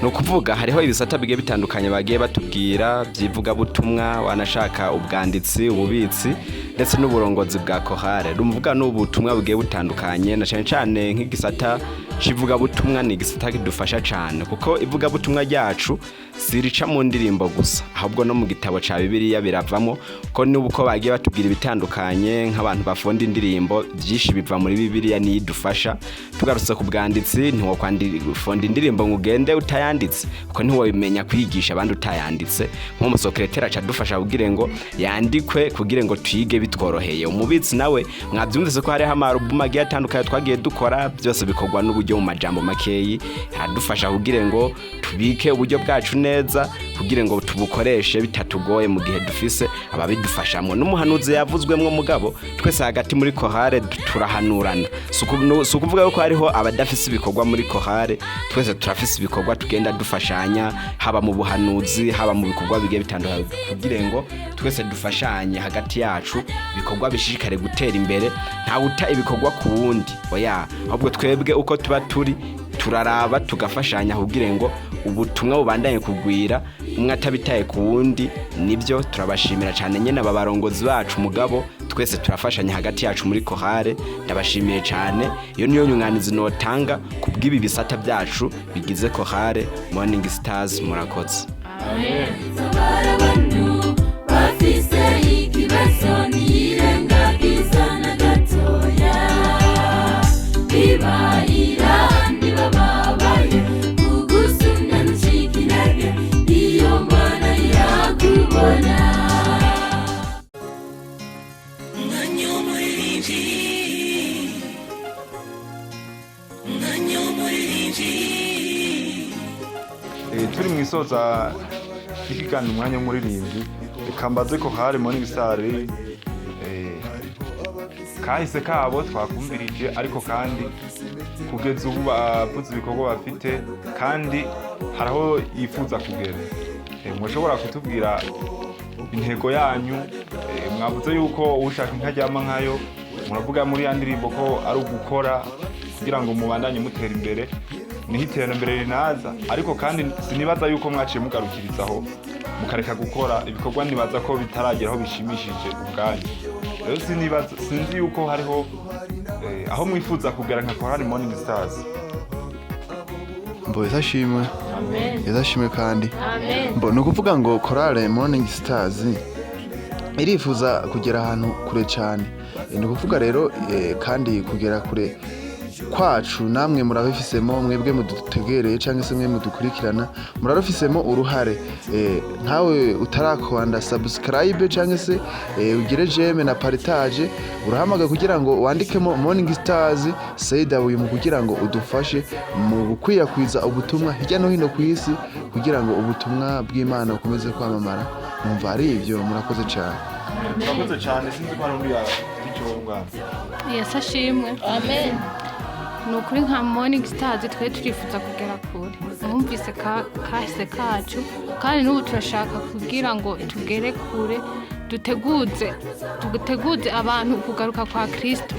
No kuvuga hariho ibisata bigiye bitandukanye bagiye batubwira byivuga butumwa wanashaka ubwanditsi ububitsi ndetse n'uburongozi bwa Chorale. Rumvuga n'ubutumwa bugiye butandukanye na cyane nk'igisata civuga butumwa ni igisata kidufasha cyane kuko ivuga butumwa ryacu sirica mu ndirimbo gusa ahubwo no mu gitabo ca Bibiliya biravamo ko nuko bagiye batubwira ibitandukanye nk'abantu bafonda indirimbo byinshi biva muri Bibiliya ni idufasha. Tugarutse ku bwanditsi ntiwo kwandika indirimbo ngugende utayanditse kuko ntiwo bimenya kwigisha abandi utayanditse. Nk'umusekretera ca dufasha kugira ngo yandikwe kugira ngo twige bitworoheye. Umubitsi nawe mwabyumvise ko hari amarubumu agiye atandukanye twagiye dukora byose bikorwa n'uburyo mu majambo makeyi adufasha kugira ngo tubike uburyo bwacu neza kugira ngo tubukoreshe bitatugoye mu gihe dufise ababidufashamo. N'umuhanuzi yavuzwemwo mugabo twese hagati muri Chorale turahanurana. Sukuvuga yuko hariho abadafise ibikorwa muri Chorale, twese turafise ibikorwa tugenda dufashanya haba mu buhanuzi haba mu bikorwa bigiye bitandukanye kugira ngo twese dufashanye hagati yacu ibikorwa bishishikare gutera imbere nta uta ibikorwa ku wundi. Oya ahubwo twebwe uko tuba turi turaraba tugafashanya kugira ngo ubutumwa bubandanye kugwira umwe atabitaye ku wundi. Nibyo turabashimira cyane nyene abarongozi bacu mugabo twese turafashanya hagati yacu muri Chorale. Ndabashimiye cyane. Iyo niyo nyunganizi notanga kubw'ibi bisata byacu bigize Chorale Morning Stars. Murakoze. Amen. Bafise ikibazo nirengagiza na gatoya bibarira ndibababaye kugusunda nshikirage iyo Mana yakubona. Turi mu isoza ikiganiro umwanya w'umuririmbyi reka mbaze ko Chorale Morning Stars kahise kabo twakumvirije ariko kandi kugeza ubu bavuze ibikorwa bafite kandi haraho yifuza kugera. Mushobora kutubwira intego yanyu? Mwavuze yuko ushaka nkajyama nkayo muravuga muri ya ndirimbo ko ari ugukora kugira ngo mubandanye mutera imbere niho iterambere rinaza, ariko kandi sinibaza yuko mwaciye mugarukirizaho mukareka gukora ibikorwa nibaza ko bitaragera aho bishimishije ubwanyu. Rero sinzi yuko hariho aho mwifuza kugera nka Chorale Morning Stars. Mbo Yesashimwe. Amen. Yesashimwe kandi. Amen. Mbo nukuvuga ngo Chorale Morning Stars irifuza kugera ahantu kure cyane. Nukuvuga rero kandi kugera kure kwacu namwe murabifisemo, mwebwe mudutegereye cyangwa se mwe mudukurikirana murarufisemo uruhare. Nkawe utarakwanda subscribe cyangwa se ugire jeme na partage, urahamaga kugira ngo wandikemo Morning Stars Buyumpu kugira ngo udufashe mu gukwirakwiza ubutumwa hirya no hino ku isi, kugira ngo ubutumwa bw'Imana bukomeze kwamamara. Numva ari ibyo. Murakoze cyane. Murakoze cyane. Sinzi ko ari icyo ngwana. Yesashimwe. Amen. Nukuri nka Morning Stars twe turifuza kugera kure. Mwumvise kahise kacu kandi n'ubu turashaka kugira ngo tugere kure, duteguze abantu kugaruka kwa Kristo.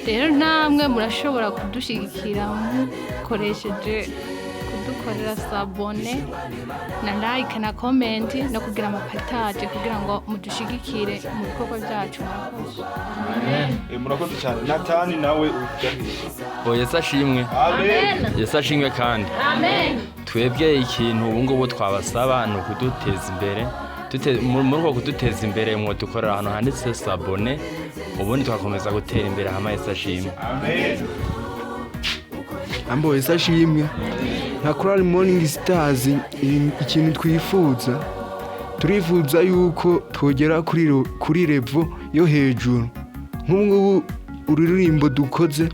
Rero namwe murashobora kudushigikira mukoresheje kudukorera sabone na like na comment no kugira amapartage kugira ngo mudushigikire mu bikorwa byacu. Murakoze cyane. Natani nawe ujahisha. Yesashimwe. Amen. Yesashimwe kandi. Amen. Twebwe ikintu ubu ngubu twabasaba ni ukuduteza imbere. Muri uko kuduteza imbere mwo dukorera ahantu handitse sabone, ubundi tugakomeza gutera imbere hama Yesashimwe. Amen. Ambo Yesashimwe. Nka Chorale Morning Stars ikintu turifuza yuko twogera kuri level yo hejuru. Nk'ubu ururirimbo dukoze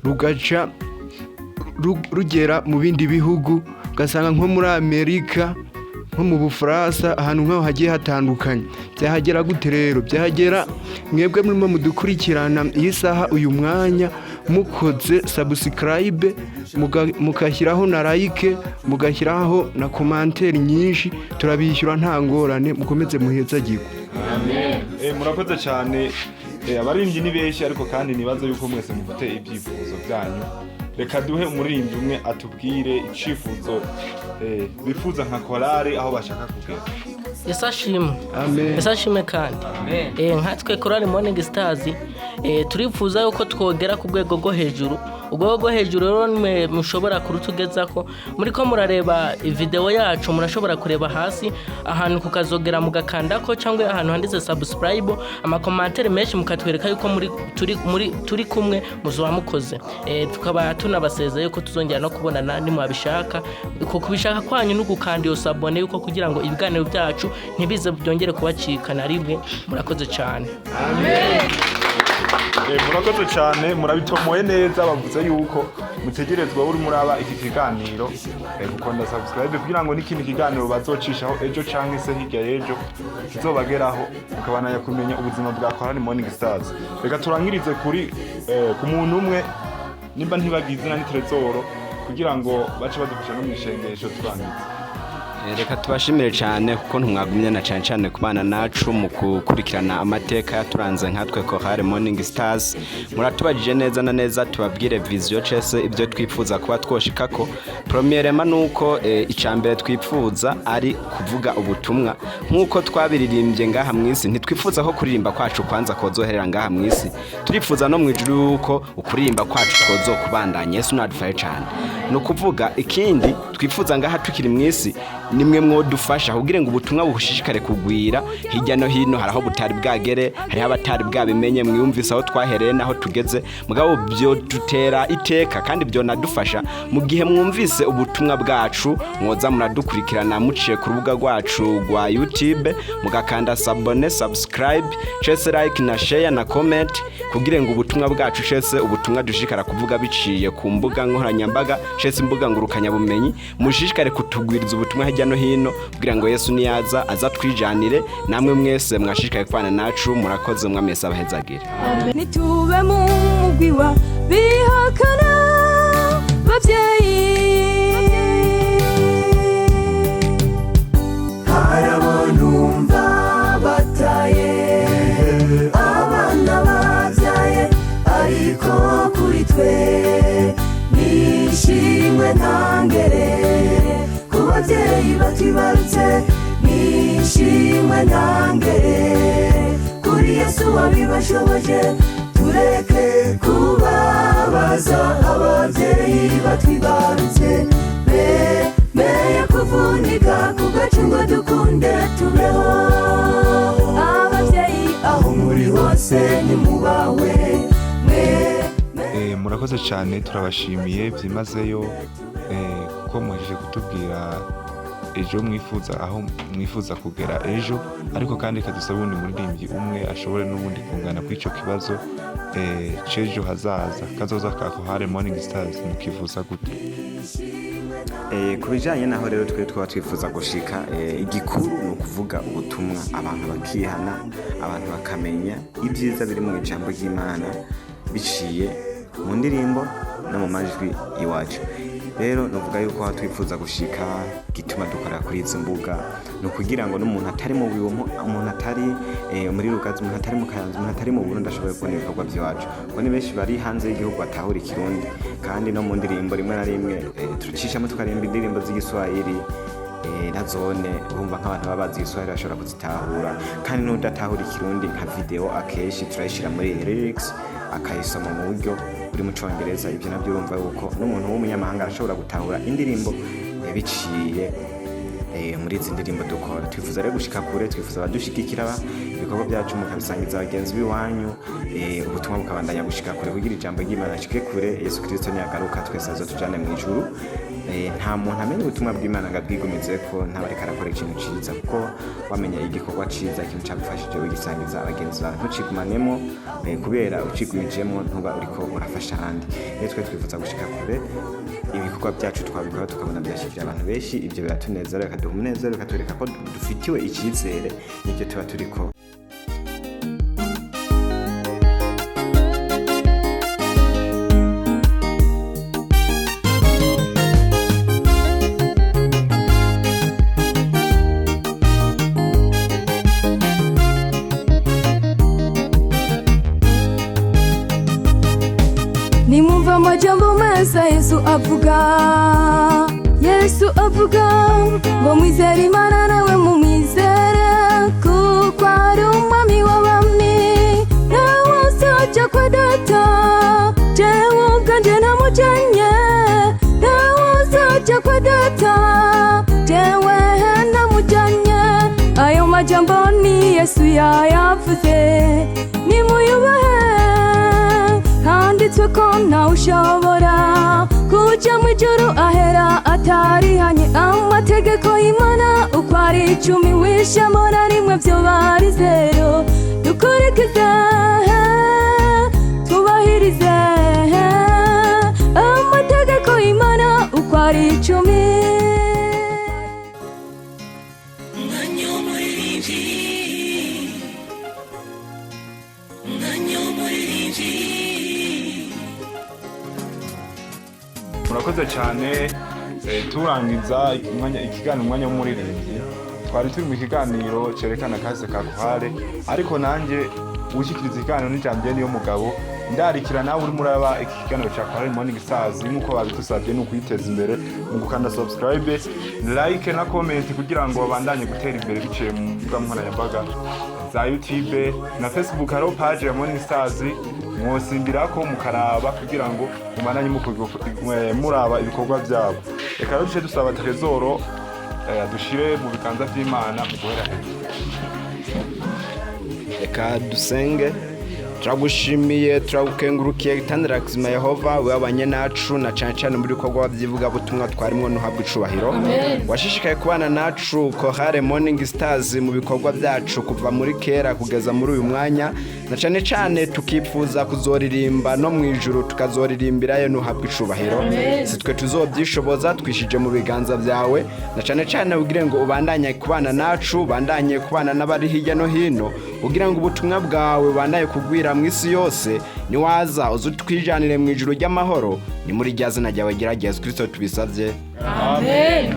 rugaca rugera mu bindi bihugu, ugasanga nko muri Amerika, nko mu Bufaransa, ahantu nk'aho hagiye hatandukanye. Byahagera gute rero? Byahagera mwebwe murimo mudukurikirana iyi saha uyu mwanya mukoze subscribe, mukashyiraho na like, mugashyiraho na commentaire nyinshi, turabishyura nta ngorane. Mukomeze muhezagirwe. Amen. Murakoze cyane. Abaririmbyi ni benshi ariko kandi nibaza yuko mwese mufite ibyifuzo byanyu. Reka duhe umuririmbyi umwe atubwire icifuzo bifuza nka Chorale aho bashaka kugera. Yesashimwe. Amen. Yesashimwe kandi. Amen. Nkatwe Chorale Morning Stars turifuza yuko twogera ku rwego rwo hejuru. Ubwo rwo hejuru rero mushobora kurutugezako. Muri ko murareba video yacu murashobora kureba hasi ahantu kukazogera mugakandako cyangwa ahantu handitse subscribe, amakomantere menshi mukatwereka yuko turi kumwe muzoba mukoze. Tukaba tunabasezeye yuko tuzongera no kubonana nimwabishaka. Uko kubishaka kwanyu no gukanda iyo sabone yuko kugira ngo ibiganiro byacu ntibize byongere kubacika na rimwe. Murakoze cyane. Amen. Murakoze cyane. Murabitomoye neza. Bavuze yuko mutegerezwa uri muraba iki kiganiro gukanda subscribe kugira ngo n'ikindi kiganiro bazocishaho ejo canke se hirya y'ejo kizobageraho ukabanaya kumenya ubuzima bwa Chorale Morning Stars. Reka turangirize ku muntu umwe nimba ntibagize na Trezoro kugira ngo bace badufasha no mwishengesho turangize. Reka tubashimire cyane kuko ntumwagumye na cyane kubana nacu mu gukurikirana amateka yaturanze nkatwe Chorale Morning Stars. Muratubajije neza na neza tubabwire vision cese ibyo twifuza kuba twoshikako. Premièrement nuko icambere twifuza ari kuvuga ubutumwa nkuko twabiririmbye ngaha mwisi. Ntitwifuza ko kuririmba kwacu kwanza kozoherera ngaha mwisi, turifuza no mwijuru yuko ukuririmba kwacu kozokubandanya. Yesu nadufashe cyane. No kuvuga ikindi twifuza ngaha tukiri mwisi nimwe mwodufasha kugira ngo ubutumwa bushishikare kugwira hirya no hino. Haraho butari bwagere, hariho abatari bwabimenye, mwiyumvise aho twahereye naho tugeze. Mugabo byo dutera iteka kandi byo nadufasha mu gihe mwumvise ubutumwa bwacu mwoza muradukurikirana muciye ku rubuga rwacu rwa YouTube, mugakanda sabone, subscribe, cese like na share na comment kugira ngo ubutumwa bwacu cese ubutumwa dushikara kuvuga biciye ku mbuga nkoranyambaga, cese imbuga ngurukanya bumenyi, mushishikare kutugwiriza ubutumwa hirya no hino kugira ngo Yesu niyaza azatwijanire. Namwe mwese mwashishikaye kwana nacu. Murakoze. Mwamese abahezagire. Nitube mu mugwiwa bihakana bavyeyi harabonumva bataye abana bavyaye ariko kuri twe nishimwe ntangere ku bavyeyi batibarutse. ishimwe ntangere kuri Yesu wabibashoboje tureke kubabaza ababyeyi batwibarutse meye kuvunika ku gacu ngo dukunde tubeho ababyeyi aho muri hose ni mubawe murakoze cyane turabashimiye byimazeyo kuko muhejeje kutubwira ejo mwifuza aho mwifuza kugera ejo ariko kandi kadusaba ubundi muririmbyi umwe ashobore n'ubundi kungana kuri icyo kibazo c'ejo hazaza kazoza ka Chorale Morning Stars mukifuza gute? Ku bijyanye naho rero twaba twifuza gushika igikuru ni ukuvuga ubutumwa abantu bakihana abantu bakamenya ibyiza biri mu ijambo ry'Imana biciye mu ndirimbo no mu majwi iwacu. Rero nuvuga yuko twifuza gushika gituma dukora kuri izi mbuga no kugira ngo n'umuntu atari mu Buyumpu umuntu atari muri Rugazi umuntu atari mu Kayanza umuntu atari mu Burundi ashoboye kubona ibikorwa byacu kuko ni benshi bari hanze y'igihugu batahura ikirundi kandi no mu ndirimbo rimwe na rimwe turucishamo tukarimba indirimbo z'igiswahili nazone urumva nk'abantu baba bazi igiswahili bashobora kuzitahura kandi n'udatahura ikirundi nka video akenshi turayishyira muri lyrics akayisoma mu buryo buri mu Congereza. Ibyo nabyo urumva yuko n'umuntu w'umunyamahanga arashobora gutahura indirimbo biciye muri izi ndirimbo dukora. Twifuza rero gushika kure, twifuza abadushigikira ibikorwa byacu mukabisangiza abagenzi b'iwanyu, ubutumwa bukabandanya gushika kure kugira ijambo ry'Imana rishike kure. Yesu Kristo niyagaruka twese azotujane mu ijuru. Nta muntu amenya ubutumwa bw'Imana ngabwigumize ko ntabareka arakora ikintu ciza kuko wamenya igikorwa ciza ikintu cyagufashije ugisangiza abagenzi bawe ntucigumanemo kubera ucigumijemo ntuba uriko urafasha abandi. Rero twe twifuza gushika kure ibikorwa byacu twabikora tukabona byashikira abantu benshi. Ibyo biratunezera bikaduha umunezero bikatwereka ko dufitiwe icyizere n'ibyo tuba turiko. Nimumva majambo meza Yesu avuga ngo mwizere Imana nawe mumwizere kuko ari umwami w'abami nawe uzaja kwa data jewe ubwanje namujanye nawe uzaja kwa data jewe namujanye. Ayo majambo ni Yesu yayavuze nimuyubahe handitswe ko ntawe ushobora kuja mu ijuru ahera atarihanye amategeko y'Imana uko ari 10 wishamo na rimwe byo bari 0. Dukurikize tubahirize amategeko y'Imana uko ari 10. Murakoze cyane turangiza ikiganiro umwanya w'umuririmbyi twari turi mu kiganiro cerekana kaze ka Chorale ariko nanjye ushikiriza ikiganiro n'ijambo niyo mugabo ndarikira nawe uri muraba iki kiganiro cya Chorale Morning Stars nkuko babidusabye no kwiteza imbere mu gukanda subscribe like na comment kugira ngo babandanye gutera imbere biciye mu mbuga nkoranyambaga za YouTube na Facebook. Haro page ya Morning Stars mwosimbirako mukaraba kugira ngo mumananye muraba ibikorwa byabo. Reka rero dusaba Trezoro dushire mu biganza by'Imana guhera reka dusenge. Turagushimiye turagukengurukiye gitandira kizima Yehova wabanye nacu na cyane muri bikorwa byivuga butumwa twarimwo nuhabwa icubahiro. Washishikaye kubana nacu Chorale Morning Stars mu bikorwa byacu kuva muri kera kugeza muri uyu mwanya na cyane tukifuza kuzoririmba no mu ijuru tukazoririmbirayo nuhabwa icubahiro. Sitwe tuzobyishoboza twishije mu biganza byawe na cyane ugire ngo ubandanye kubana nacu bandanye kubana n'abari hirya no hino ugira ngo ubutumwa bwawe bandaye kugwira mu isi yose niwaza uzutwijanire mu ijuru ry'amahoro ni muri rya zina ryawe gerageza Kristo tubisavye amen.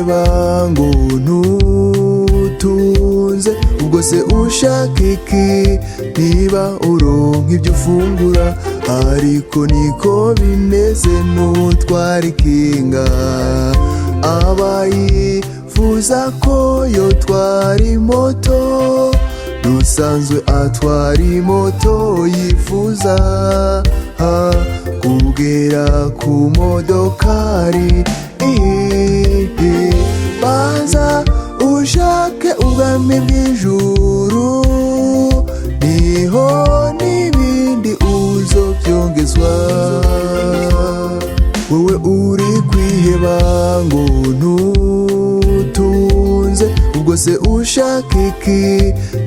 kwiheba ngo ntutunze ubwo se ushaka iki niba uronka ibyo ufungura ariko niko bimeze n'utwara ikinga aba yifuza ko yotwara imoto rusanzwe atwara imoto yifuza kugera ku modokari banza ushake ubwami bw'ijuru niho n'ibindi uzobyongezwa wowe uri kwiheba ngo ntutunze ubwo se ushaka iki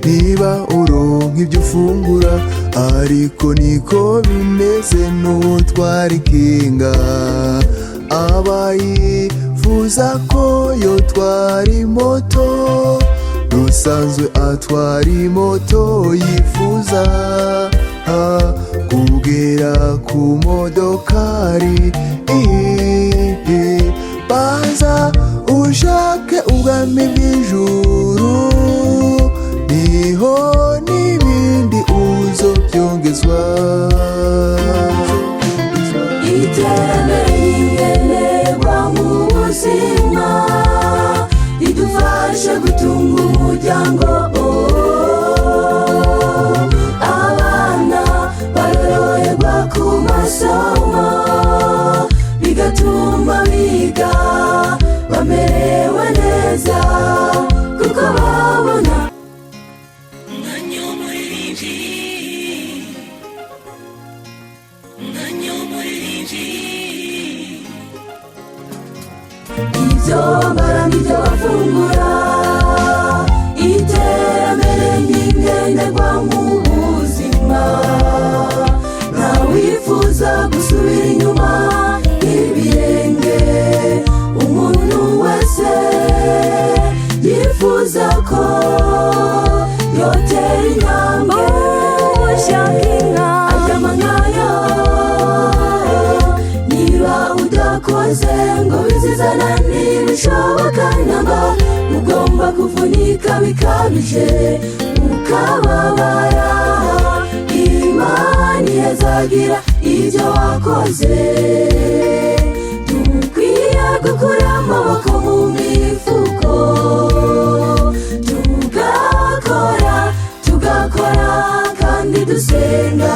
niba uronka ibyo ufungura ariko niko bimeze n'utwara ikinga aba yifuza ko yotwara imoto rusanzwe atwara imoto yifuza kugera ku modokari banza ushake ubwami bw'ijuru niho n'ibindi uzobyongezwa iterambere n'ingenerwa mu buzima ridufasha gutunga umuryango abana baroroherwa ku masomo bigatuma biga bamerewe neza kuko babona ibyo baranga ibyo bafungura iterambere n'ingenderwa mu buzima ntawifuza gusubira inyuma y'ibirenge umuntu wese yifuza ko yotera intambwe ushaka inka aryama nkayo niba udakoze ngo bizizana ntibishoboka namba ugomba kuvunika bikabije ukababara Imana ihezagira ibyo wakoze dukwiye gukura amaboko mu mifuko tugakora kandi dusenga